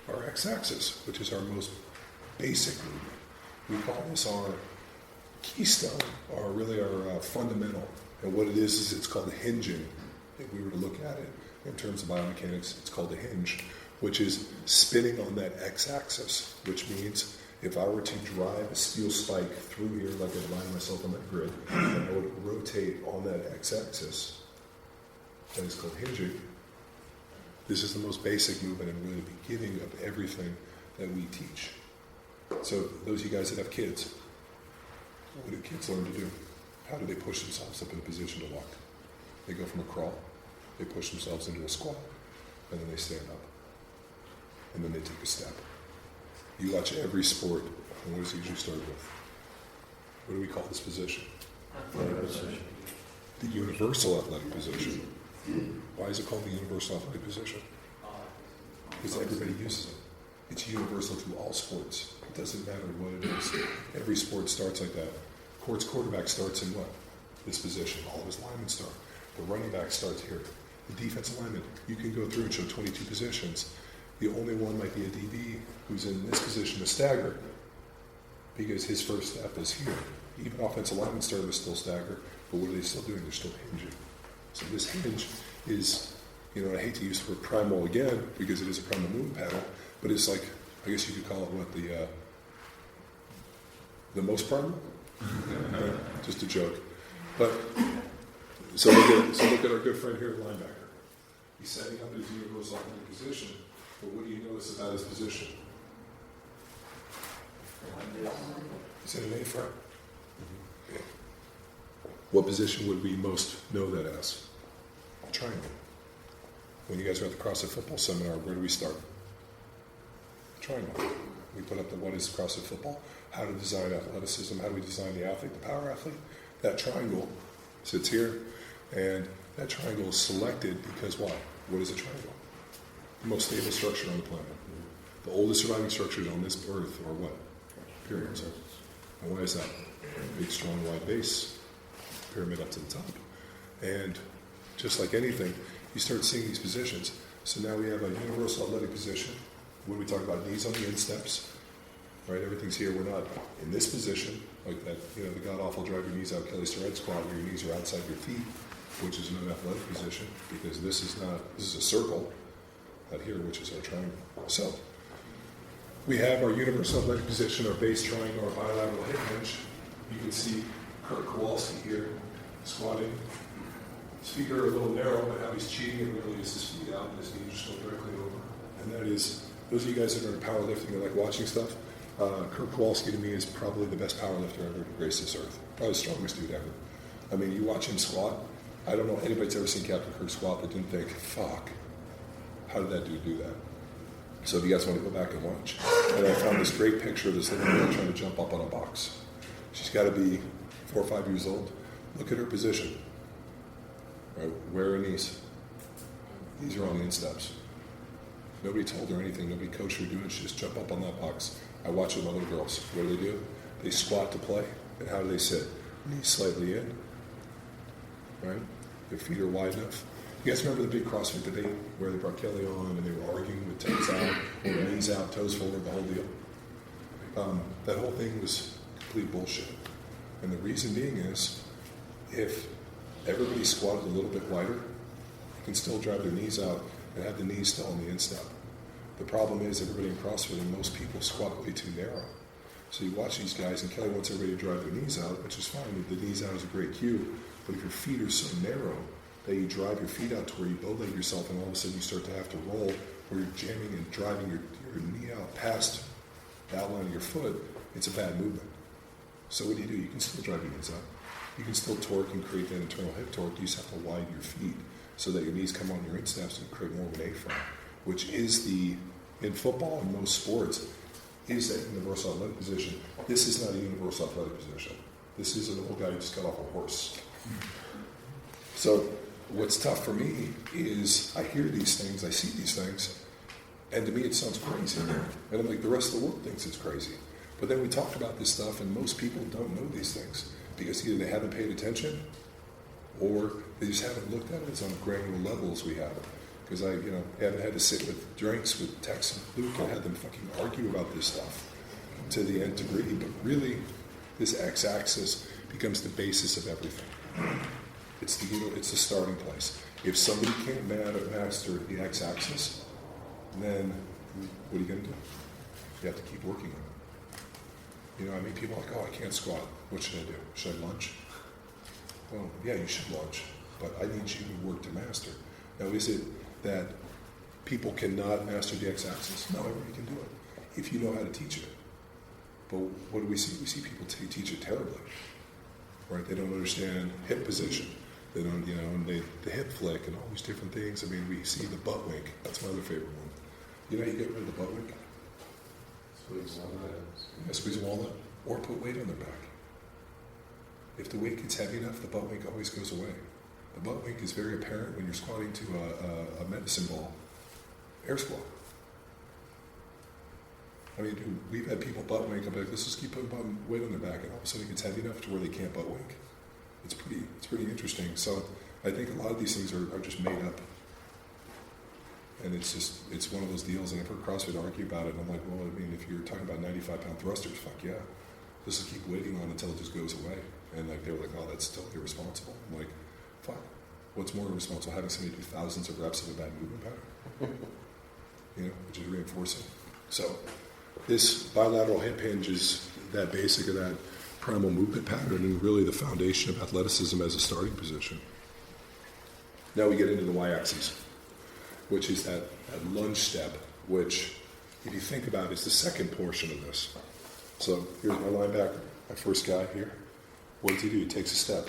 our x-axis, which is our most basic movement. We call this our keystone, or really our fundamental. And what it is it's called hinging. If we were to look at it in terms of biomechanics, it's called a hinge, which is spinning on that x-axis, which means if I were to drive a steel spike through here like I'd line myself on that grid, and I would rotate on that x-axis, that is called hinging. This is the most basic movement and really the beginning of everything that we teach. So those of you guys that have kids, what do kids learn to do? How do they push themselves up in a position to walk? They go from a crawl, they push themselves into a squat, and then they stand up. And then they take a step. You watch every sport, and what does it usually start with? What do we call this position? The universal athletic position. Why is it called the universal athletic position? Because everybody uses it. It's universal to all sports. It doesn't matter what it is. Every sport starts like that. Court's quarterback starts in what? This position. All of his linemen start. The running back starts here. The defensive lineman, you can go through and show 22 positions. The only one might be a DB who's in this position to stagger because his first step is here. Even offensive linemen start to still stagger, but what are they still doing? They're still hinging. So this hinge is, I hate to use the word primal again because it is a primal movement pattern, but it's like, I guess you could call it what, the most primal? Just a joke. But so look at our good friend here, the linebacker. He's setting up his universal athletic position, but what do you notice about his position? Is it an A-frame? Yeah. What position would we most know that as? A triangle. When you guys are at the CrossFit football seminar, where do we start? Triangle. We put up the what is CrossFit football, how to design athleticism, how do we design the athlete, the power athlete. That triangle sits here, and that triangle is selected because why? What is a triangle? The most stable structure on the planet. The oldest surviving structures on this earth are what? Pyramids. And why is that? Big, strong, wide base, pyramid up to the top. And just like anything, you start seeing these positions. So now we have a universal athletic position. When we talk about knees on the insteps, right? Everything's here. We're not in this position, like that, the god-awful drive your knees out Kelly Starrett squat where your knees are outside your feet, which is an athletic position, because this is a circle out here, which is our triangle. So we have our universal athletic position, our base triangle, our bilateral hip hinge. You can see Kurt Kowalski here squatting. His feet are a little narrow, but how he's cheating and really is his feet out and his knees just go directly over. And that is, those of you guys that are into powerlifting and like watching stuff, Kurt Kowalski to me is probably the best powerlifter ever to grace this earth. Probably the strongest dude ever. I mean, you watch him squat. I don't know anybody's ever seen Captain Kirk squat that didn't think, fuck, how did that dude do that? So if you guys want to go back and watch. And I found this great picture of this little girl trying to jump up on a box. She's got to be 4 or 5 years old. Look at her position. Right, where are her knees? These are on the insteps. Nobody told her anything. Nobody coached her to do it. She just jump up on that box. I watch it with my little girls. What do? They squat to play. And how do they sit? Knees slightly in. Right? Their feet are wide enough. You guys remember the big CrossFit debate where they brought Kelly on and they were arguing with toes out, or knees out, toes forward, the whole deal? That whole thing was complete bullshit. And the reason being is, if everybody squatted a little bit wider, you can still drive their knees out and have the knees still on the instep. The problem is everybody in CrossFit and most people squat way too narrow. So you watch these guys, and Kelly wants everybody to drive their knees out, which is fine. The knees out is a great cue. But if your feet are so narrow that you drive your feet out to where you bowleg yourself, and all of a sudden you start to have to roll, where you're jamming and driving your knee out past the outline of your foot, it's a bad movement. So what do? You can still drive your knees out. You can still torque and create that internal hip torque. You just have to widen your feet so that your knees come on your insteps and create more of an A-frame, which is in football and most sports, is that universal athletic position. This is not a universal athletic position. This is an old guy who just got off a horse. So what's tough for me is I hear these things, I see these things, and to me it sounds crazy. And I'm like, the rest of the world thinks it's crazy. But then we talk about this stuff, and most people don't know these things because either they haven't paid attention or they just haven't looked at it on granular levels we have. Because I haven't had to sit with drinks with Tex and Luke and had them fucking argue about this stuff to the nth degree. But really, this x-axis becomes the basis of everything. It's the starting place. If somebody can't master the x-axis, then what are you going to do? You have to keep working on it. People are like, oh, I can't squat. What should I do? Should I lunge? Well, yeah, you should lunge, but I need you to work to master. Now, is it that people cannot master the x-axis? No, everybody can do it if you know how to teach it. But what do we see? We see people teach it terribly, right? They don't understand hip position. They don't, and the hip flick and all these different things. We see the butt wink. That's my other favorite one. You know how you get rid of the butt wink? Squeeze a walnut, or put weight on their back. If the weight gets heavy enough, the butt wink always goes away. The butt wink is very apparent when you're squatting to a medicine ball air squat. We've had people butt wink. I'm like, let's just keep putting weight on their back, and all of a sudden it gets heavy enough to where they can't butt wink. It's pretty interesting. So I think a lot of these things are just made up. And it's one of those deals, and I've heard CrossFit argue about it, and I'm like, well, if you're talking about 95-pound thrusters, fuck yeah. Just keep waiting on it until it just goes away. And they were like, oh, that's still irresponsible. I'm like, fuck. What's more irresponsible, having somebody do thousands of reps of a bad movement pattern? Which is reinforcing. So this bilateral hip hinge is that basic of that primal movement pattern and really the foundation of athleticism as a starting position. Now we get into the y-axis, which is that lunge step, which, if you think about it, is the second portion of this. So here's my linebacker, my first guy here. What does he do? He takes a step.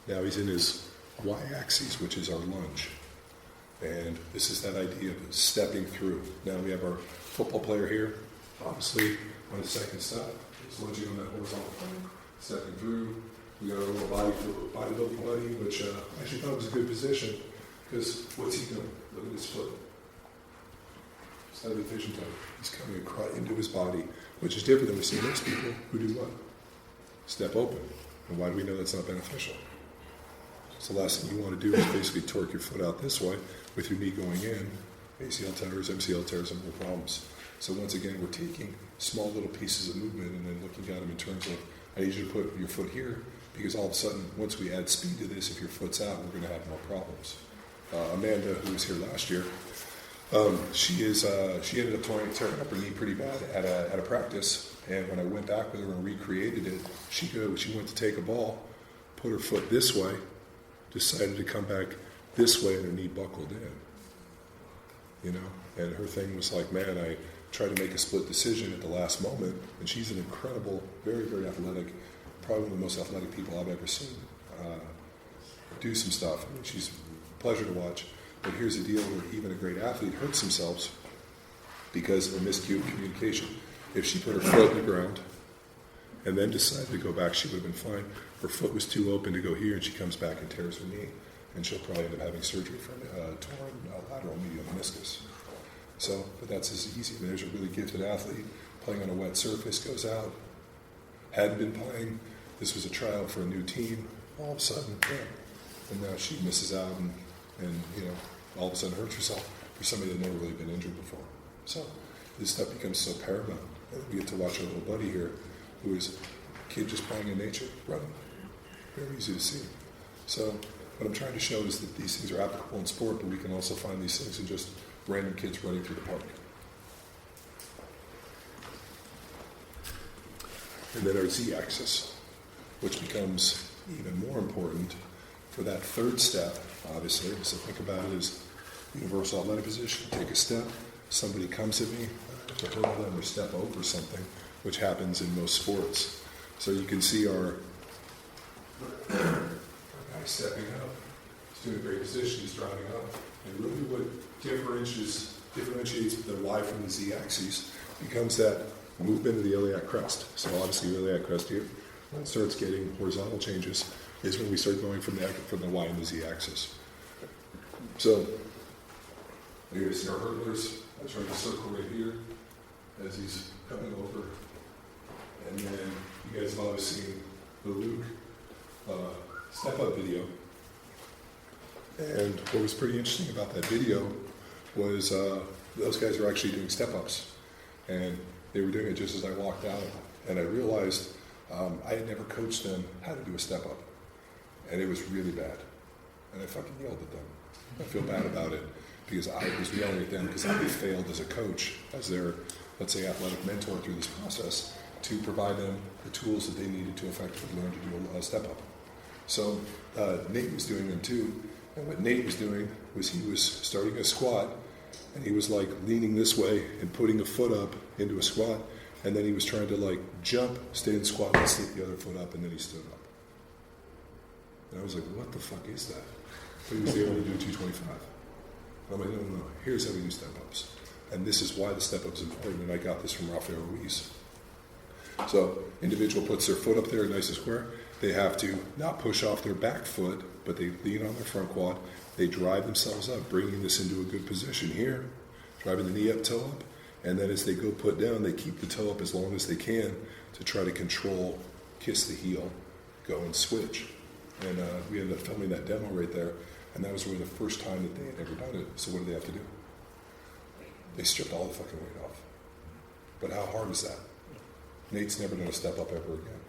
Now he's in his y-axis, which is our lunge. And this is that idea of stepping through. Now we have our football player here, obviously, on his second step. He's lunging on that horizontal plane, stepping through. We got our little bodybuilding buddy, which I actually thought was a good position. Because what's he doing? Look at his foot. Just have a vision time. He's coming into his body, which is different than we see most people who do what? Step open. And why do we know that's not beneficial? So the last thing you want to do is basically torque your foot out this way with your knee going in. ACL tears, MCL tears, and more problems. So once again, we're taking small little pieces of movement and then looking at them in terms of, I need you to put your foot here, because all of a sudden, once we add speed to this, if your foot's out, we're going to have more problems. Amanda, who was here last year, she ended up tearing up her knee pretty bad at a practice. And when I went back with her and recreated it, she went to take a ball, put her foot this way, decided to come back this way, and her knee buckled in. And her thing was like, man, I tried to make a split decision at the last moment, and she's an incredible, very, very athletic, probably one of the most athletic people I've ever seen do some stuff. She's pleasure to watch, but here's the deal where even a great athlete hurts themselves because of a miscued communication. If she put her foot in the ground and then decided to go back, she would have been fine. Her foot was too open to go here, and she comes back and tears her knee, and she'll probably end up having surgery for a torn lateral medial meniscus. So, but that's as easy. There's a really gifted athlete playing on a wet surface, goes out, hadn't been playing. This was a tryout for a new team. All of a sudden, and now she misses out and all of a sudden hurts herself for somebody that never really been injured before. So this stuff becomes so paramount. And we get to watch our little buddy here, who is a kid just playing in nature, running. Very easy to see. So what I'm trying to show is that these things are applicable in sport, but we can also find these things in just random kids running through the park. And then our z-axis, which becomes even more important for that third step, obviously. So think about it as universal athletic position, take a step, somebody comes at me, to hurdle them or step over something, which happens in most sports. So you can see our guy stepping up. He's doing a great position, he's driving up. And really what differentiates the Y from the Z-axis becomes that movement of the iliac crest. So obviously the iliac crest here, when it starts getting horizontal changes, is when we start going from the Y and the Z-axis. So here you see our hurdlers. I try to circle right here as he's coming over. And then you guys have always seen the Luke step-up video. And what was pretty interesting about that video was those guys were actually doing step-ups. And they were doing it just as I walked out. And I realized I had never coached them how to do a step-up. And it was really bad. And I fucking yelled at them. I feel bad about it because I was yelling at them because I had failed as a coach, as their, let's say, athletic mentor through this process, to provide them the tools that they needed to effectively learn to do a step-up. So Nate was doing them too. And what Nate was doing was he was starting a squat, and he was like leaning this way and putting a foot up into a squat, and then he was trying to like jump, stay in the squat, and stick the other foot up, and then he stood up. And I was like, what the fuck is that? But he was able to do 225. I'm like, no, here's how we do step-ups. And this is why the step-up is important, and I got this from Rafael Ruiz. So, individual puts their foot up there nice and square. They have to not push off their back foot, but they lean on their front quad. They drive themselves up, bringing this into a good position here, driving the knee up, toe up, and then as they go put down, they keep the toe up as long as they can to try to control, kiss the heel, go and switch. And we ended up filming that demo right there, and that was really the first time that they had ever done it. So what did they have to do? They stripped all the fucking weight off. But how hard is that? Nate's never done a step up ever again.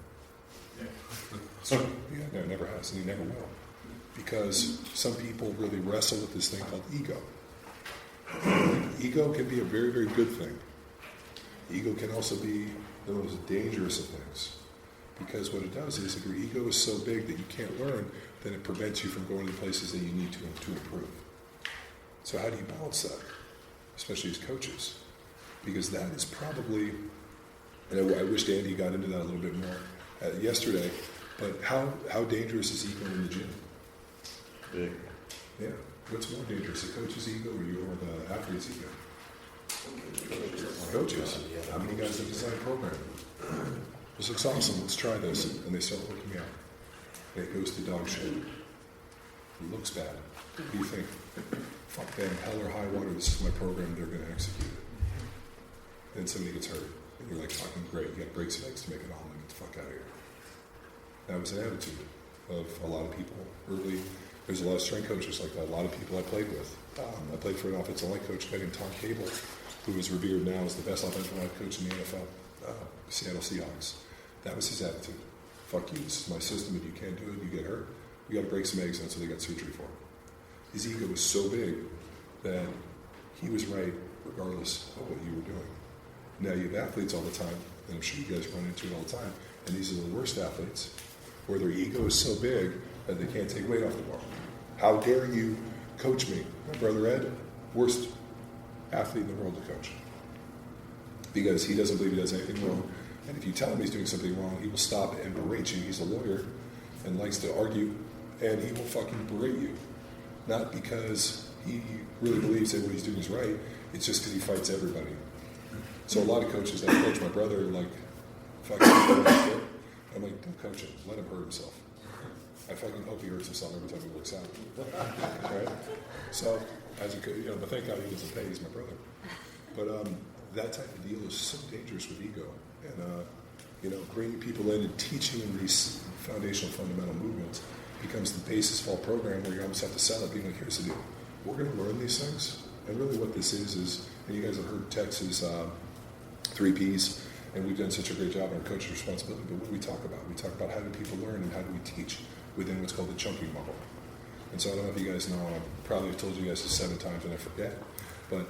No, never has, and he never will. Because some people really wrestle with this thing called ego. Ego can be a very, very good thing. Ego can also be the most dangerous of things. Because what it does is if your ego is so big that you can't learn, then it prevents you from going to the places that you need to improve. So how do you balance that? Especially as coaches. Because that is probably, and I wish Andy got into that a little bit more yesterday, but how dangerous is ego in the gym? Big. Yeah. What's more dangerous, the coach's ego or the athlete's ego? Coaches. How many guys have designed a program? This looks awesome, let's try this. And they start looking out. And it goes to dog shit. It looks bad. What do you think? Fuck them, hell or high water, this is my program, they're going to execute it. Then somebody gets hurt. And you're like, fucking great, you got breaks and legs to make it all, and get the fuck out of here. That was an attitude of a lot of people early. There's a lot of strength coaches like that, a lot of people I played with. I played for an offensive line coach named Tom Cable, who is revered now as the best offensive line coach in the NFL, Seattle Seahawks. That was his attitude. Fuck you, this is my system, if you can't do it, you get hurt. We got to break some eggs, and that's what they got surgery for. His ego was so big that he was right regardless of what you were doing. Now you have athletes all the time, and I'm sure you guys run into it all the time, and these are the worst athletes, where their ego is so big that they can't take weight off the bar. How dare you coach me? My brother Ed, worst athlete in the world to coach. Because he doesn't believe he does anything wrong, and if you tell him he's doing something wrong, he will stop and berate you. He's a lawyer and likes to argue, and he will fucking berate you. Not because he really believes that what he's doing is right, it's just because he fights everybody. So a lot of coaches that coach my brother are like, fucking shit. I'm like, don't coach him, let him hurt himself. I fucking hope he hurts himself every time he looks out. Right? So, as a but thank God he doesn't pay, he's my brother. But that type of deal is so dangerous with ego. And, bringing people in and teaching them these foundational fundamental movements becomes the basis of all program where you almost have to sell it, being like, here's the deal. We're going to learn these things. And really what this is, and you guys have heard Tex's 3 Ps, and we've done such a great job on our coach's responsibility, but what do we talk about? We talk about how do people learn and how do we teach within what's called the chunking model. And so I don't know if you guys know, I probably have told you guys this 7 times and I forget, but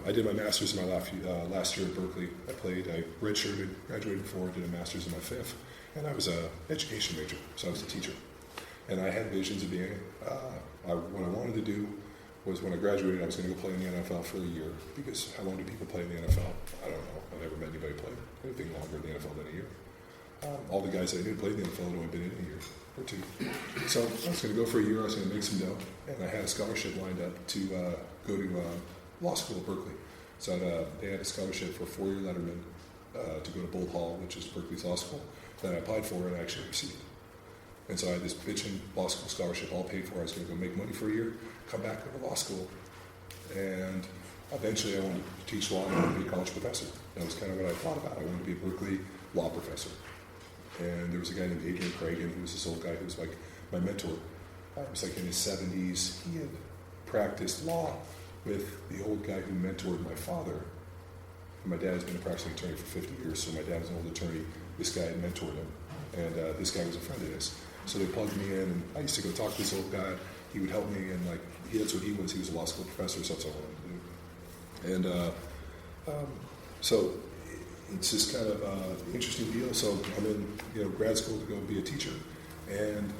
I did my master's in my last year at Berkeley. I redshirted, graduated before, did a master's in my 5th, and I was an education major, so I was a teacher. And I had visions of being, what I wanted to do was when I graduated, I was going to go play in the NFL for a year, because how long do people play in the NFL? I don't know. I never met anybody play anything longer in the NFL than a year. All the guys I knew played in the NFL had only been in a year or 2. So I was going to go for a year, I was going to make some dough, and I had a scholarship lined up to go to law school at Berkeley. So they had a scholarship for a 4-year letterman to go to Bolt Hall, which is Berkeley's law school, that I applied for and I actually received. And so I had this bitchin' law school scholarship all paid for. I was going to go make money for a year, come back to law school, and eventually I wanted to teach law and I wanted to be a college professor. That was kind of what I thought about. I wanted to be a Berkeley law professor. And there was a guy named Adrian Cragen, who was this old guy who was like my mentor. He was like in his 70s. He had practiced law with the old guy who mentored my father. And my dad has been a practicing attorney for 50 years, so my dad was an old attorney. This guy had mentored him, and this guy was a friend of his. So they plugged me in, and I used to go talk to this old guy. He would help me, and that's what he was. He was a law school professor, so that's all I wanted to do. And so it's this kind of interesting deal. So I'm in grad school to go be a teacher, and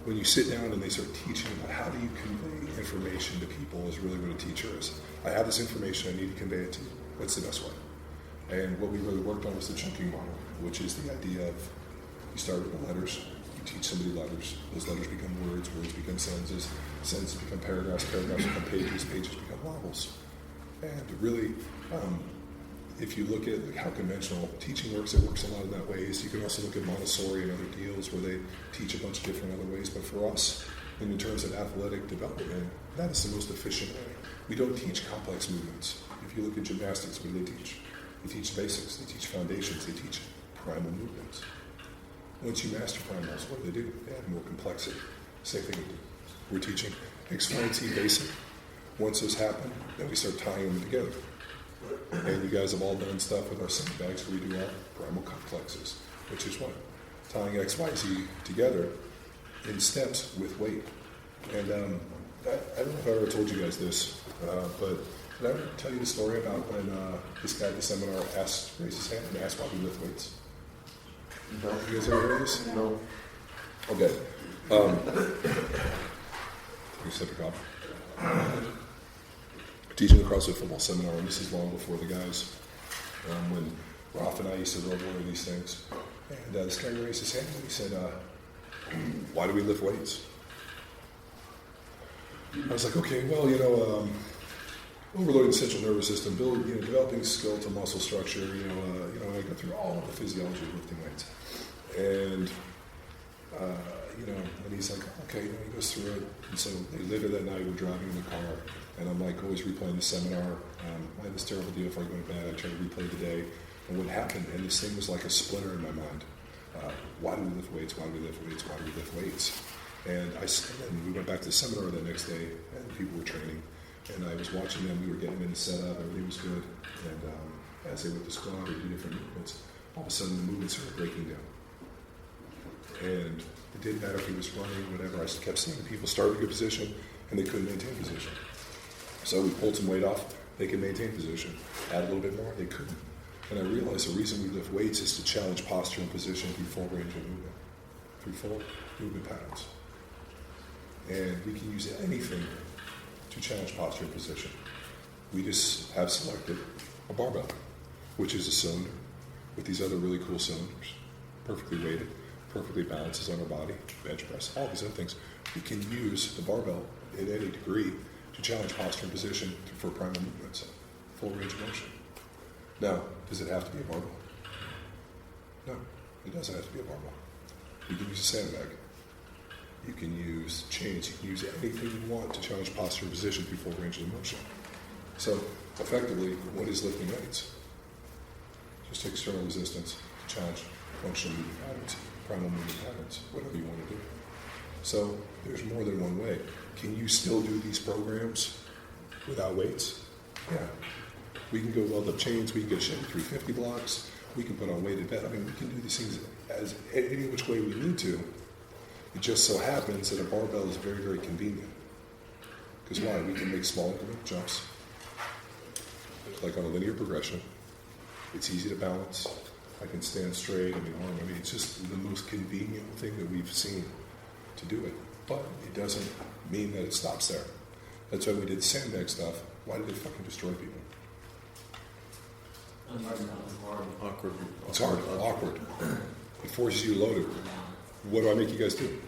when you sit down and they start teaching about how do you convey information to people is really what a teacher is. I have this information, I need to convey it to you. What's the best way? And what we really worked on was the chunking model, which is the idea of you start with the letters, you teach somebody letters, those letters become words, words become sentences, sentences become paragraphs, paragraphs become pages, pages become novels. And really, if you look at how conventional teaching works, it works a lot in that ways. You can also look at Montessori and other deals where they teach a bunch of different other ways. But for us, in terms of athletic development, that is the most efficient way. We don't teach complex movements. If you look at gymnastics, what do they teach? They teach basics, they teach foundations, they teach primal movements. Once you master primals, what do? They add more complexity. Same thing we do. We're teaching X, Y, and Z basic. Once those happen, then we start tying them together. And you guys have all done stuff with our sandbags where we do our primal complexes, which is what? Tying X, Y, Z together in steps with weight. And I don't know if I ever told you guys this, but did I ever tell you the story about when this guy at the seminar raised his hand and asked why we lift weights? No. You guys ever heard of this? No. Okay. Take a sip of coffee. Teaching the CrossFit football seminar, and this is long before the guys, when Ralph and I used to roll over these things. And this guy raised his hand and he said, why do we lift weights? I was like, okay, well, overloading the central nervous system, developing skeletal muscle structure, I go through all of the physiology of lifting weights. And, and he's like, okay, he goes through it. And so later that night, we're driving in the car, and I'm like always replaying the seminar. I had this terrible deal before I go to bed. I tried to replay the day, and what happened, and this thing was like a splinter in my mind. Why do we lift weights? Why do we lift weights? Why do we lift weights? And we went back to the seminar the next day, and people were training. And I was watching them. We were getting them set up. Everything was good. And as they went to squat or do different movements, all of a sudden the movements started breaking down. And it didn't matter if he was running, whatever. I kept seeing people start in a good position, and they couldn't maintain position. So we pulled some weight off. They could maintain position. Add a little bit more. They couldn't. And I realized the reason we lift weights is to challenge posture and position through full range of movement, through full movement patterns. And we can use anything to challenge posture and position. We just have selected a barbell, which is a cylinder with these other really cool cylinders, perfectly weighted, perfectly balances on our body, bench press, all these other things. We can use the barbell in any degree to challenge posture and position for primal movements, full range of motion. Now, does it have to be a barbell? No, it doesn't have to be a barbell. You can use a sandbag. You can use chains. You can use anything you want to challenge posture and position through full range of motion. So effectively, what is lifting weights? Just external resistance to challenge functional movement patterns, primal movement patterns, whatever you want to do. So there's more than one way. Can you still do these programs without weights? Yeah. We can go weld up chains, we can get Chevy 350 blocks, we can put on weighted bed. I mean, we can do these things as any which way we need to. It just so happens that a barbell is very, very convenient. Because why? We can make small incremental jumps, like on a linear progression. It's easy to balance. I can stand straight in the arm. I mean, it's just the most convenient thing that we've seen to do it. But it doesn't mean that it stops there. That's why we did sandbag stuff. Why did they fucking destroy people? Awkward. It's hard, awkward. It forces you to load it. What do I make you guys do?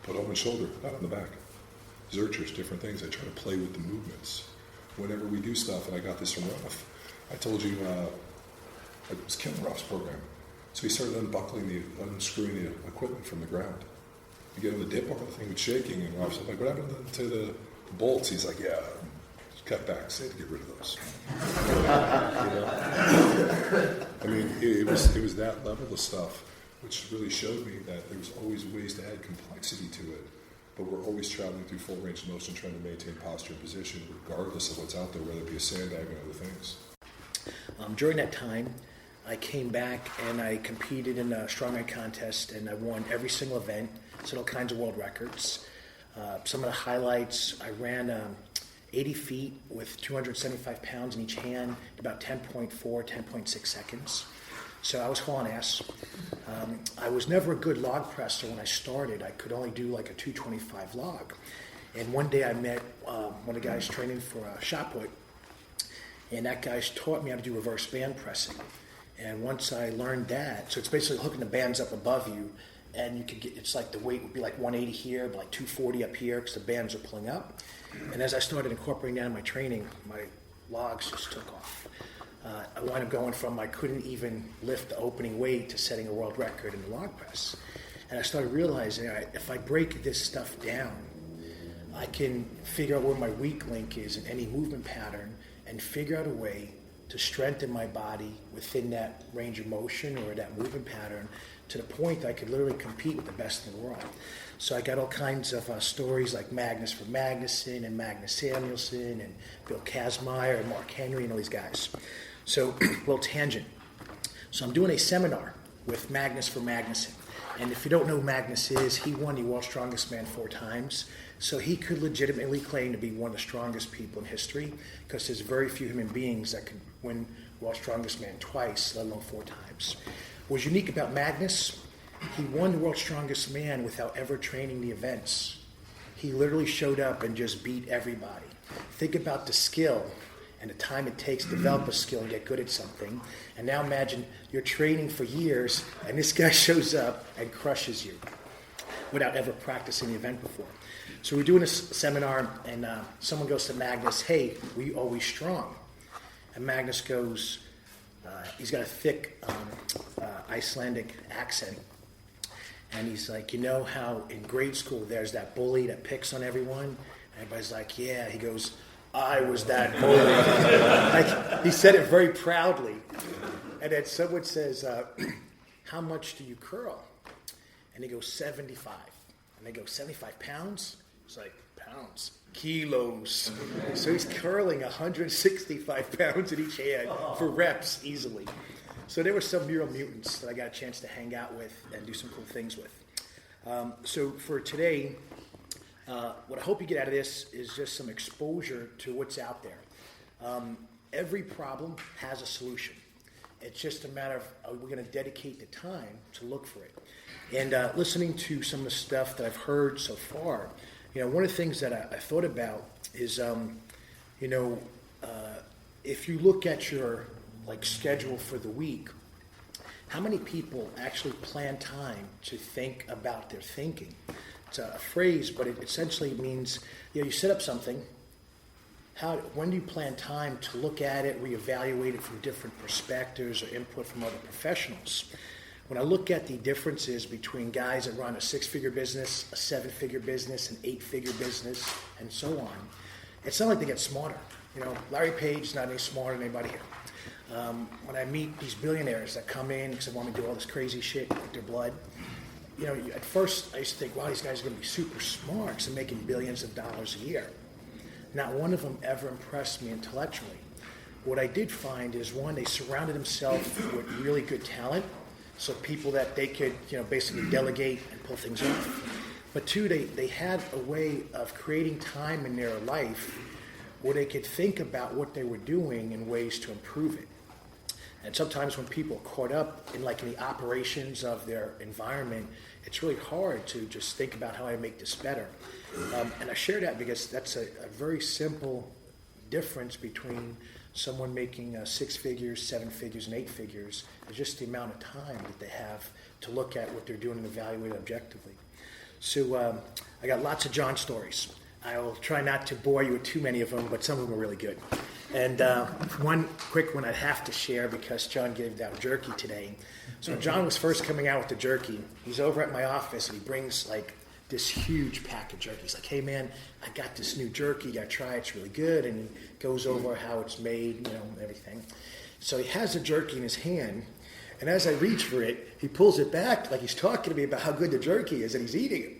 Put on my shoulder, not on the back. Zerchers, different things. I try to play with the movements. Whenever we do stuff, and I got this from Ralph, I told you it was killing Ralph's program. So he started unscrewing the equipment from the ground. You get on the dip bar, the thing was shaking, and Ralph's like, what happened to the bolts? He's like, yeah, cut back, say to get rid of those. I mean, it was that level of stuff, which really showed me that there was always ways to add complexity to it, but we're always traveling through full range of motion, trying to maintain posture and position, regardless of what's out there, whether it be a sandbag and other things. During that time, I came back and I competed in a strongman contest, and I won every single event, set all kinds of world records. Some of the highlights, I ran 80 feet with 275 pounds in each hand, about 10.4, 10.6 seconds. So I was hauling ass. I was never a good log presser when I started. I could only do like a 225 log. And one day I met one of the guys training for shot put, and that guy's taught me how to do reverse band pressing. And once I learned that, so it's basically hooking the bands up above you, and you could get, it's like the weight would be like 180 here, but like 240 up here because the bands are pulling up. And as I started incorporating that in my training, my logs just took off. I wound up going from I couldn't even lift the opening weight to setting a world record in the log press. And I started realizing, all right, if I break this stuff down, I can figure out where my weak link is in any movement pattern and figure out a way to strengthen my body within that range of motion or that movement pattern to the point that I could literally compete with the best in the world. So I got all kinds of stories like Magnus for Magnuson and Magnus Samuelson and Bill Kazmaier and Mark Henry and all these guys. So, little tangent. So I'm doing a seminar with Magnus for Magnuson. And if you don't know who Magnus is, he won the World's Strongest Man 4 times. So he could legitimately claim to be one of the strongest people in history because there's very few human beings that could win World's Strongest Man twice, let alone 4 times. What was unique about Magnus, he won the World's Strongest Man without ever training the events. He literally showed up and just beat everybody. Think about the skill and the time it takes to develop a skill and get good at something. And now imagine you're training for years and this guy shows up and crushes you without ever practicing the event before. So we're doing a seminar and someone goes to Magnus, hey, were you always strong? And Magnus goes, he's got a thick Icelandic accent. And he's like, you know how in grade school there's that bully that picks on everyone? And everybody's like, yeah. He goes, I was that bully. Like, he said it very proudly. And then someone says, how much do you curl? And he goes, 75. And they go, 75 pounds? It's like, pounds. Kilos. So he's curling 165 pounds in each hand for reps easily. So there were some neural mutants that I got a chance to hang out with and do some cool things with. So for today, what I hope you get out of this is just some exposure to what's out there. Every problem has a solution. It's just a matter of we're going to dedicate the time to look for it. And listening to some of the stuff that I've heard so far, you know, one of the things that I thought about is, if you look at your schedule for the week, how many people actually plan time to think about their thinking? It's a phrase, but it essentially means, you set up something. When do you plan time to look at it, reevaluate it from different perspectives or input from other professionals? When I look at the differences between guys that run a 6-figure business, a 7-figure business, an 8-figure business, and so on, it's not like they get smarter. Larry Page is not any smarter than anybody here. When I meet these billionaires that come in because they want to do all this crazy shit with their blood, at first I used to think, wow, these guys are going to be super smart because they're making billions of dollars a year. Not one of them ever impressed me intellectually. What I did find is, one, they surrounded themselves with really good talent, so people that they could, basically delegate and pull things off. But two, they had a way of creating time in their life where they could think about what they were doing and ways to improve it. And sometimes when people are caught up in the operations of their environment, it's really hard to just think about how I make this better. And I share that because that's a very simple difference between someone making 6 figures, 7 figures, and 8 figures is just the amount of time that they have to look at what they're doing and evaluate it objectively. So I got lots of John stories. I will try not to bore you with too many of them, but some of them are really good. And one quick one I have to share because John gave out jerky today. So when John was first coming out with the jerky, he's over at my office and he brings this huge pack of jerky. He's like, hey man, I got this new jerky, you gotta try it, it's really good. And he goes over how it's made, everything. So he has the jerky in his hand, and as I reach for it, he pulls it back like he's talking to me about how good the jerky is, and he's eating it.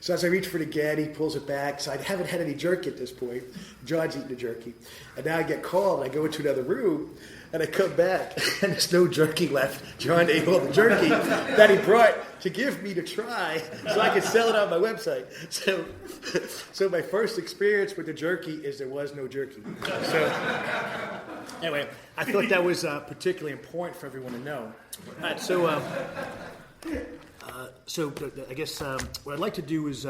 So as I reach for it again, he pulls it back. So I haven't had any jerky at this point. John's eating the jerky. And now I get called, and I go into another room, and I come back, and there's no jerky left. John ate all the jerky that he brought to give me to try so I could sell it on my website. So my first experience with the jerky is there was no jerky. So anyway, I thought that was particularly important for everyone to know. All right, so I guess what I'd like to do is,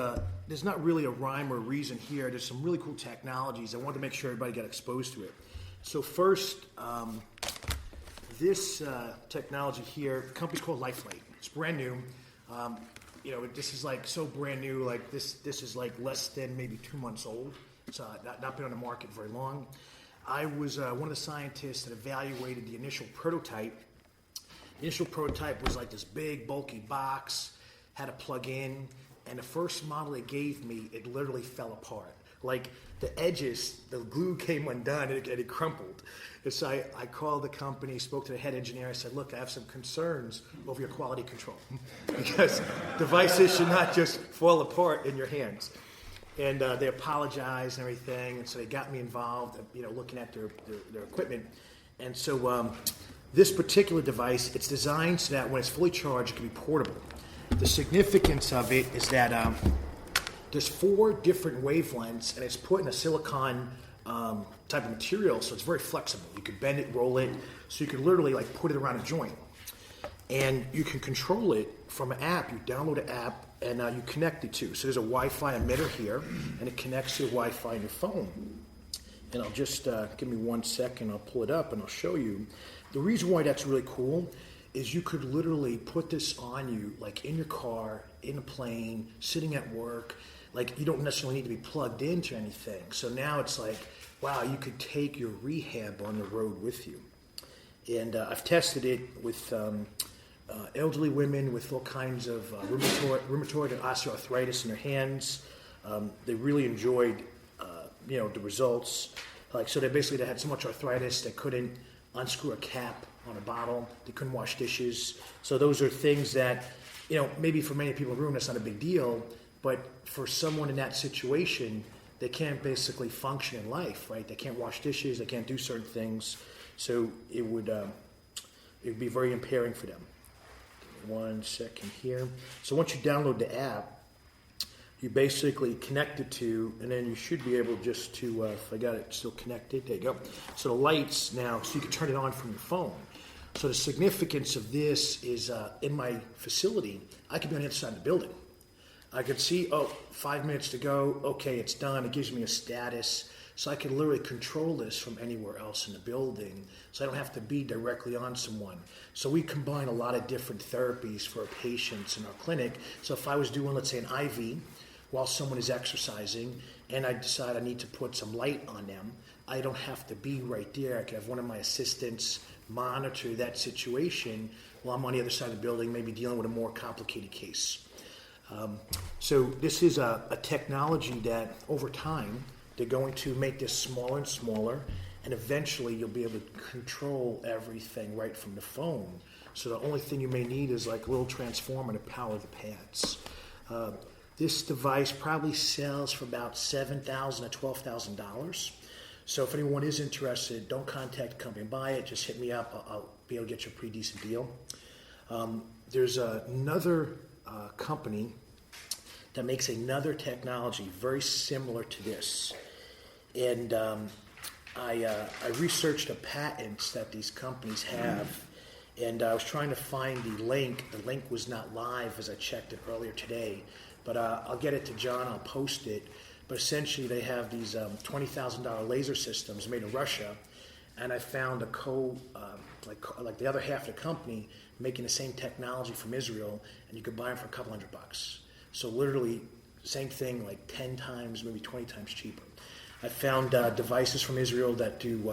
there's not really a rhyme or reason here. There's some really cool technologies. I wanted to make sure everybody got exposed to it. So first, this technology here, the company's called Lifelite. It's brand new. This is so brand new. This is less than maybe 2 months old. It's not been on the market very long. I was one of the scientists that evaluated the initial prototype. The initial prototype was this big, bulky box, had a plug-in, and the first model they gave me, it literally fell apart. The edges, the glue came undone, and it crumpled. And so I called the company, spoke to the head engineer. I said, look, I have some concerns over your quality control because devices should not just fall apart in your hands. And they apologized and everything, and so they got me involved, looking at their equipment. And so this particular device, it's designed so that when it's fully charged, it can be portable. The significance of it is that there's 4 different wavelengths, and it's put in a silicon type of material, so it's very flexible. You can bend it, roll it, so you can literally put it around a joint. And you can control it from an app. You download an app, and you connect it to. So there's a Wi-Fi emitter here, and it connects to your Wi-Fi on your phone. And I'll just, give me 1 second, I'll pull it up and I'll show you. The reason why that's really cool is you could literally put this on you, in your car, in a plane, sitting at work. You don't necessarily need to be plugged into anything. So now it's wow, you could take your rehab on the road with you. And I've tested it with elderly women with all kinds of rheumatoid and osteoarthritis in their hands. They really enjoyed, the results. So they had so much arthritis they couldn't unscrew a cap on a bottle. They couldn't wash dishes. So those are things that, maybe for many people in the room that's not a big deal, but for someone in that situation, they can't basically function in life, right? They can't wash dishes. They can't do certain things. So it would be very impairing for them. 1 second here. So once you download the app, you basically connect it to, and then you should be able just to, if I got it still connected, there you go. So the lights now, so you can turn it on from your phone. So the significance of this is in my facility, I could be on the other side of the building. I could see, 5 minutes to go, okay, it's done. It gives me a status. So I can literally control this from anywhere else in the building. So I don't have to be directly on someone. So we combine a lot of different therapies for our patients in our clinic. So if I was doing, let's say, an IV while someone is exercising, and I decide I need to put some light on them, I don't have to be right there. I can have one of my assistants monitor that situation while I'm on the other side of the building, maybe dealing with a more complicated case. So this is a technology that over time They're going to make this smaller and smaller, and eventually you'll be able to control everything right from the phone. So the only thing you may need is like a little transformer to power the pads. This device probably sells for about $7,000 to $12,000. So if anyone is interested, don't contact the company and buy it. Just hit me up. I'll be able to get you a pretty decent deal. There's another company that makes another technology very similar to this. And I researched the patents that these companies have, and I was trying to find the link. The link was not live as I checked it earlier today, but I'll get it to John. I'll post it. But essentially, they have these $20,000 laser systems made in Russia, and I found a like the other half of the company making the same technology from Israel, and you could buy them for a couple $100. So literally, same thing, like 10 times, maybe 20 times cheaper. I found devices from Israel that do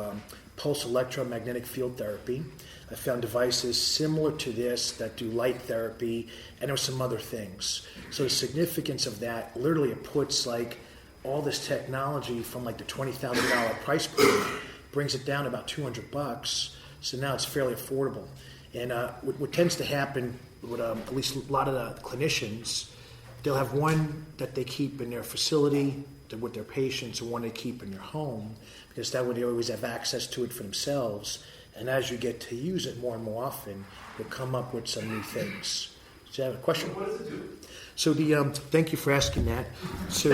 pulse electromagnetic field therapy. I found devices similar to this that do light therapy, and there were some other things. So the significance of that, literally it puts like all this technology from like the $20,000 price point, brings it down to about $200. So now it's fairly affordable. And what tends to happen with at least a lot of the clinicians, they'll have one that they keep in their facility with their patients and one they keep in their home, because that way they always have access to it for themselves. And as you get to use it more and more often, you'll come up with some new things. Do you have a question? What does it do? So thank you for asking that. So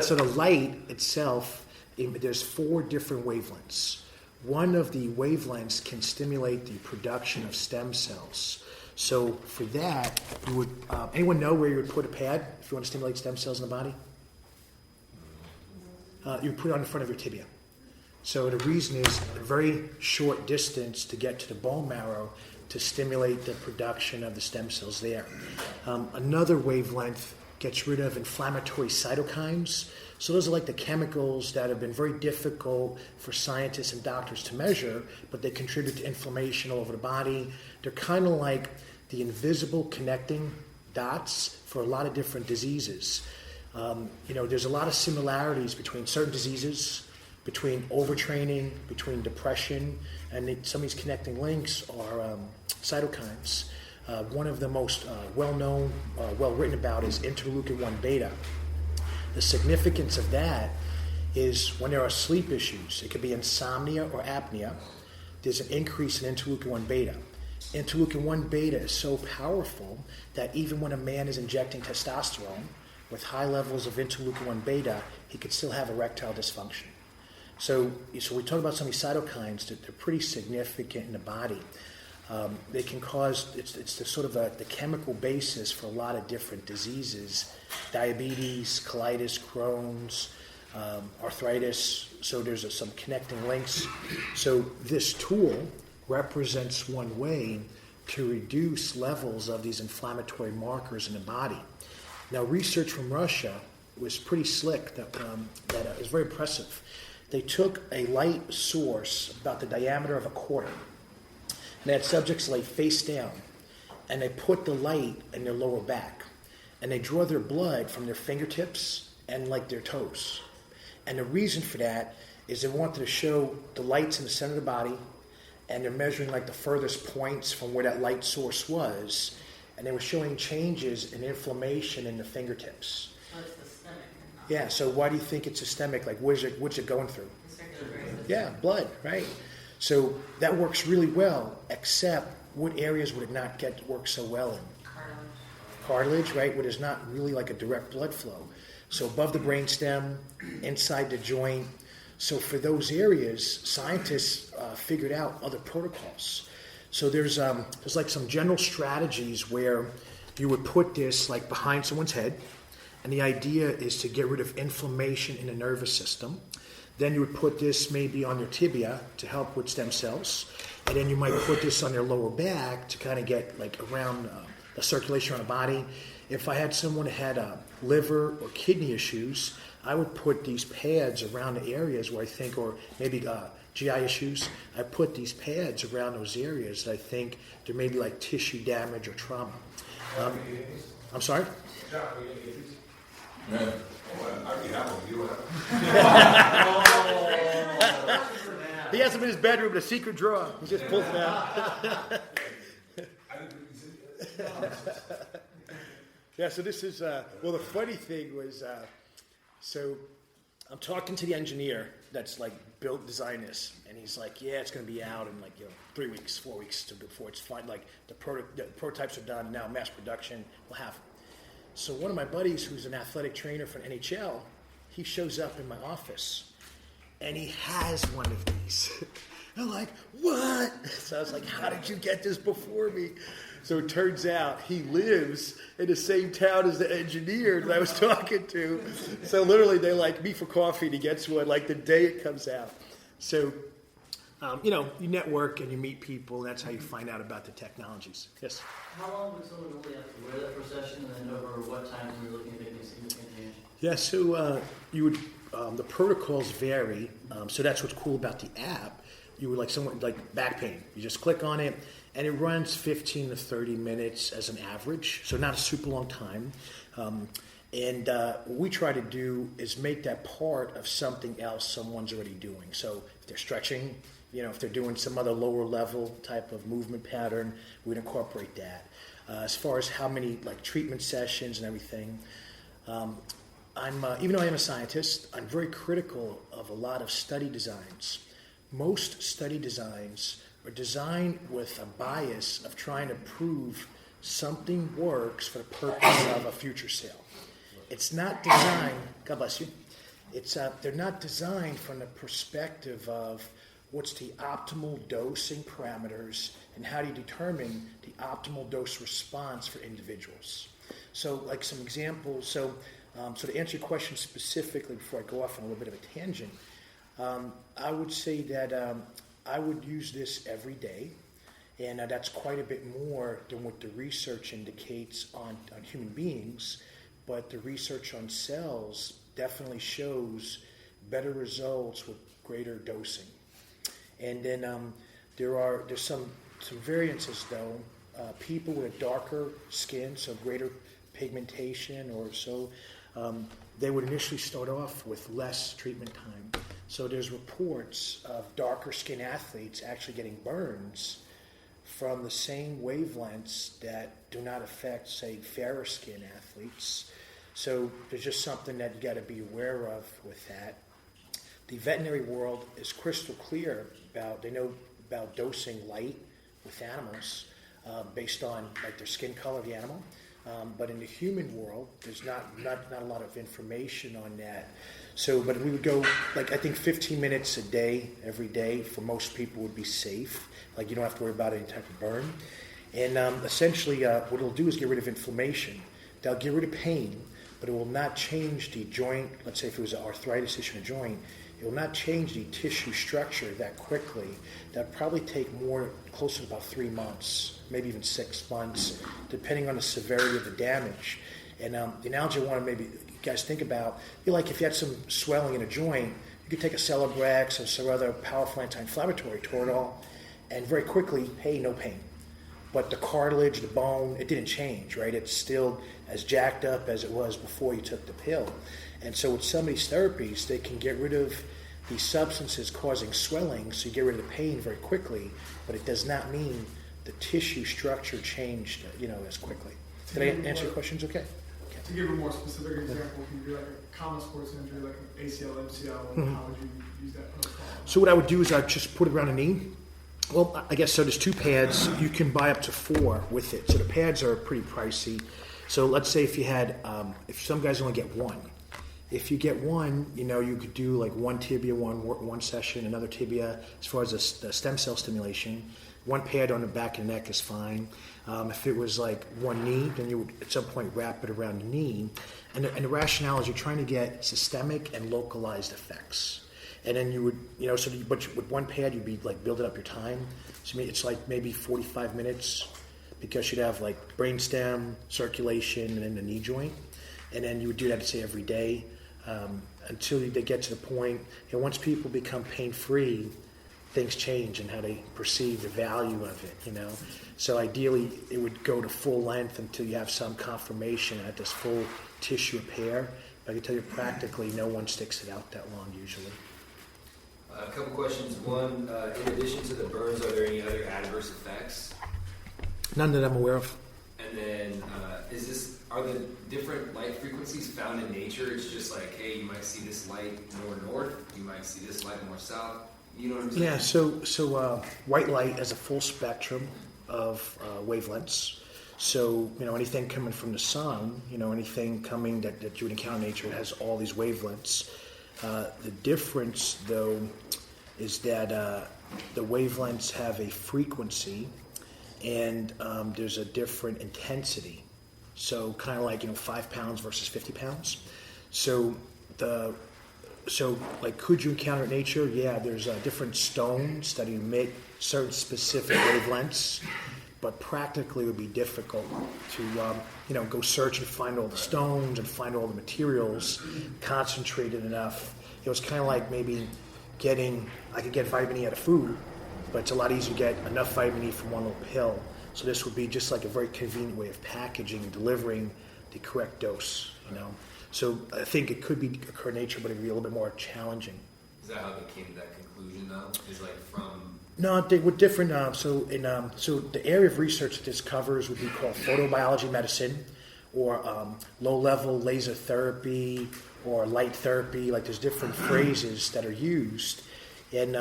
so the light itself, there's 4 different wavelengths. One of the wavelengths can stimulate the production of stem cells. So for that, you would anyone know where you would put a pad if you want to stimulate stem cells in the body? You would put it on the front of your tibia. So the reason is a very short distance to get to the bone marrow to stimulate the production of the stem cells there. Another wavelength gets rid of inflammatory cytokines. So those are like the chemicals that have been very difficult for scientists and doctors to measure, but they contribute to inflammation all over the body. They're kind of like the invisible connecting dots for a lot of different diseases. There's a lot of similarities between certain diseases, between overtraining, between depression, and some of these connecting links are cytokines. One of the most well-known, well-written about is interleukin-1 beta. The significance of that is when there are sleep issues, it could be insomnia or apnea, there's an increase in interleukin-1 beta. Interleukin-1 beta is so powerful that even when a man is injecting testosterone with high levels of interleukin-1 beta, he could still have erectile dysfunction. So we talk about some of these cytokines that they're pretty significant in the body. They can cause, it's the sort of the chemical basis for a lot of different diseases, diabetes, colitis, Crohn's, arthritis. So there's some connecting links. So this tool represents one way to reduce levels of these inflammatory markers in the body. Now, research from Russia was pretty slick that is very impressive. They took a light source about the diameter of a quarter, and they had subjects lay face down, and they put the light in their lower back, and they draw their blood from their fingertips and like their toes. And the reason for that is they wanted to show the lights in the center of the body, and they're measuring like the furthest points from where that light source was, and they were showing changes in inflammation in the fingertips. So it's systemic. Yeah, so why do you think it's systemic? Like, what's it going through? Yeah, blood, right? So that works really well, except what areas would it not work so well in? Cartilage, right, where there's not really like a direct blood flow. So above the brainstem, inside the joint. So for those areas, scientists figured out other protocols. So there's like some general strategies where you would put this like behind someone's head, and the idea is to get rid of inflammation in the nervous system. Then you would put this maybe on your tibia to help with stem cells, and then you might put this on their lower back to kind of get like around the circulation around the body. If I had someone who had liver or kidney issues, I would put these pads around the areas where I think, or maybe GI issues, I put these pads around those areas that I think there may be like tissue damage or trauma. I'm sorry? Yeah. Well, I already have one. You don't have one. He has them in his bedroom in a secret drawer. He just pulls them out. I didn't really see it. Yeah, so this is, well, the funny thing was, so I'm talking to the engineer that's like designed this, and he's like, yeah, it's going to be out in like, 3 weeks, 4 weeks before it's fine. Like the prototypes are done, now mass production will happen. So one of my buddies who's an athletic trainer for NHL, he shows up in my office, and he has one of these. I'm like, what? So I was like, how did you get this before me? So it turns out he lives in the same town as the engineer that I was talking to. So literally they like meet for coffee and he gets one like the day it comes out. So, you network and you meet people, and that's how you find out about the technologies. Yes? How long would someone normally have to wear that per session, and then over what time are we looking at making a significant change? Yeah, so you would, the protocols vary. So that's what's cool about the app. You would like back pain. You just click on it, and it runs 15 to 30 minutes as an average, so not a super long time. And what we try to do is make that part of something else someone's already doing. So if they're stretching, if they're doing some other lower level type of movement pattern, we'd incorporate that. As far as how many treatment sessions and everything, I'm even though I am a scientist, I'm very critical of a lot of study designs. Most study designs are designed with a bias of trying to prove something works for the purpose of a future sale. It's not designed, God bless you, they're not designed from the perspective of what's the optimal dosing parameters and how do you determine the optimal dose response for individuals. So some examples, so to answer your question specifically before I go off on a little bit of a tangent, I would say that I would use this every day, and that's quite a bit more than what the research indicates on human beings, but the research on cells definitely shows better results with greater dosing. And then there's some variances though. People with a darker skin, so greater pigmentation or so, they would initially start off with less treatment time. So there's reports of darker skin athletes actually getting burns from the same wavelengths that do not affect, say, fairer skin athletes. So there's just something that you got to be aware of with that. The veterinary world is crystal clear they know about dosing light with animals based on their skin color of the animal. But in the human world, there's not a lot of information on that. So, but we would go, I think 15 minutes a day, every day, for most people would be safe. You don't have to worry about any type of burn. And essentially, what it'll do is get rid of inflammation. They'll get rid of pain, but it will not change the joint. Let's say if it was an arthritis issue in a joint, it will not change the tissue structure that quickly. That'd probably take closer to about 3 months, maybe even 6 months, depending on the severity of the damage. And the analogy I want to maybe you guys think about, if you had some swelling in a joint, you could take a Celebrex or some other powerful anti-inflammatory, Toradol, and very quickly, hey, no pain. But the cartilage, the bone, it didn't change, right? It's still as jacked up as it was before you took the pill. And so with some of these therapies, they can get rid of these substances causing swelling, so you get rid of the pain very quickly, but it does not mean the tissue structure changed, as quickly. Did I answer your questions okay? To give a more specific example, can you do a common sports injury like an ACL, MCL, and how would you use that protocol? So what I would do is I'd just put it around the knee. Well, I guess so. There's 2 pads. You can buy up to 4 with it. So the pads are pretty pricey. So let's say if you had, if some guys only get 1. If you get 1, you could do one tibia, one session, another tibia. As far as the stem cell stimulation, 1 pad on the back of the neck is fine. If it was 1 knee, then you would at some point wrap it around the knee. And the rationale is you're trying to get systemic and localized effects. And then you would, but with 1 pad, you'd be building up your time. So it's maybe 45 minutes because you'd have brainstem, circulation, and then the knee joint. And then you would do that, say, every day until they get to the point. Once people become pain-free, things change in how they perceive the value of it, So ideally, it would go to full length until you have some confirmation that this full tissue repair. But I can tell you practically, no one sticks it out that long usually. A couple questions. One, in addition to the burns, are there any other adverse effects? None that I'm aware of. And then, are the different light frequencies found in nature? It's just like, hey, you might see this light more north, you might see this light more south. You know what I'm saying? Yeah. So white light has a full spectrum of wavelengths. So anything coming from the sun, anything coming that you would encounter in nature has all these wavelengths. The difference, though, is that the wavelengths have a frequency, and there's a different intensity. So kind of like 5 pounds versus 50 pounds. So could you encounter in nature? Yeah, there's different stones that emit certain specific wavelengths, but practically it would be difficult to go search and find all the stones and find all the materials concentrated enough. It was kind of like maybe I could get vitamin E out of food, but it's a lot easier to get enough vitamin E from one little pill. So this would be just like a very convenient way of packaging and delivering the correct dose, So I think it could occur in nature, but it would be a little bit more challenging. Is that how they came to that conclusion, though? Is like from... No, they were different. So the area of research that this covers would be called photobiology medicine, or low-level laser therapy, or light therapy. Like there's different phrases that are used. And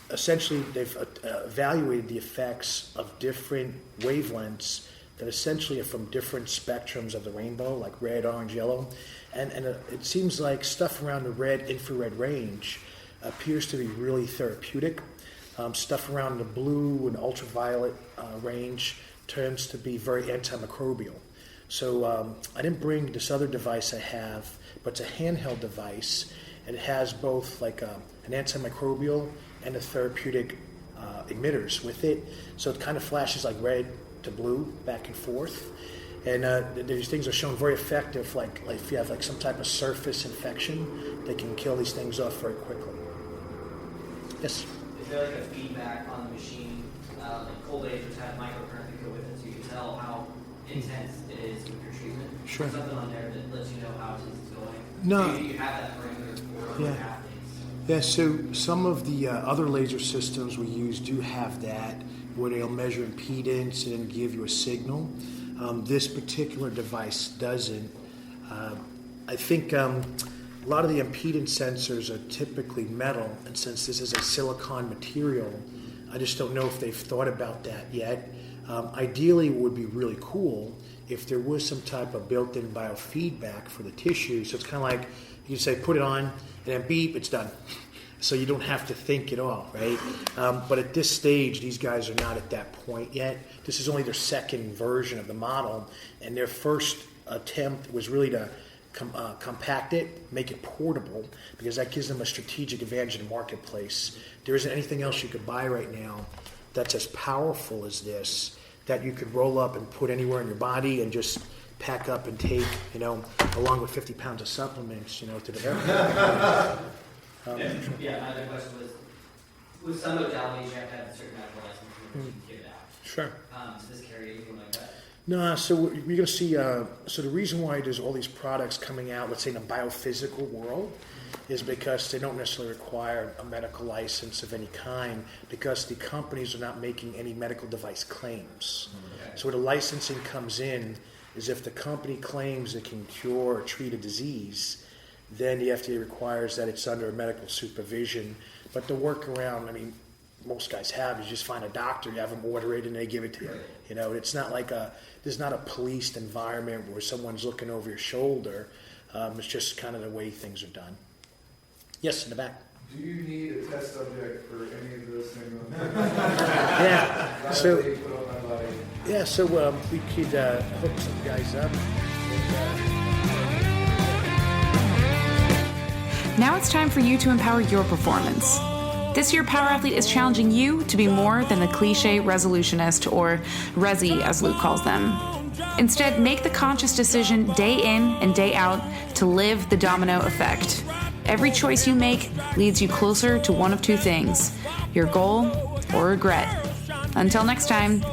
essentially, they've evaluated the effects of different wavelengths that essentially are from different spectrums of the rainbow, like red, orange, yellow. And it seems like stuff around the red infrared range appears to be really therapeutic. Stuff around the blue and ultraviolet range tends to be very antimicrobial. So I didn't bring this other device I have, but it's a handheld device. And it has both like an antimicrobial and a therapeutic emitters with it. So it kind of flashes like red to blue back and forth. And these things are shown very effective, like if you have like some type of surface infection, they can kill these things off very quickly. Yes? Is there like a feedback on the machine? Like cold lasers have microcurrent that go with it, so you can tell how intense it is with your treatment. Sure. There's something on there that lets you know how intense it's going. No. Do you have that parameter for Yeah. athletes? Yeah, so some of the other laser systems we use do have that, where they'll measure impedance and give you a signal. This particular device doesn't. I think a lot of the impedance sensors are typically metal, and since this is a silicon material, I just don't know if they've thought about that yet. Ideally, it would be really cool if there was some type of built-in biofeedback for the tissue. So it's kind of like you say, put it on, and then beep, it's done. So you don't have to think at all, right? But at this stage, these guys are not at that point yet. This is only their second version of the model, and their first attempt was really to compact it, make it portable, because that gives them a strategic advantage in the marketplace. There isn't anything else you could buy right now that's as powerful as this, that you could roll up and put anywhere in your body and just pack up and take, along with 50 pounds of supplements, to the airport. Yeah, my other question was, with some modalities, you have to have a certain medical license in order to give it out. Sure. Does this carry anything like that? No, so we're going to see, so the reason why there's all these products coming out, let's say in the biophysical world, is because they don't necessarily require a medical license of any kind, because the companies are not making any medical device claims. Okay. So where the licensing comes in is if the company claims it can cure or treat a disease, then the FDA requires that it's under medical supervision. But the workaround, most guys have is just find a doctor, you have them order it, and they give it to you. It's not like there's not a policed environment where someone's looking over your shoulder. It's just kind of the way things are done. Yes, in the back. Do you need a test subject for any of those things? Yeah. So, put on my body? Yeah. So we could hook some guys up. Now it's time for you to empower your performance. This year, Power Athlete is challenging you to be more than the cliche resolutionist, or Resi as Luke calls them. Instead, make the conscious decision day in and day out to live the domino effect. Every choice you make leads you closer to one of two things: your goal or regret. Until next time,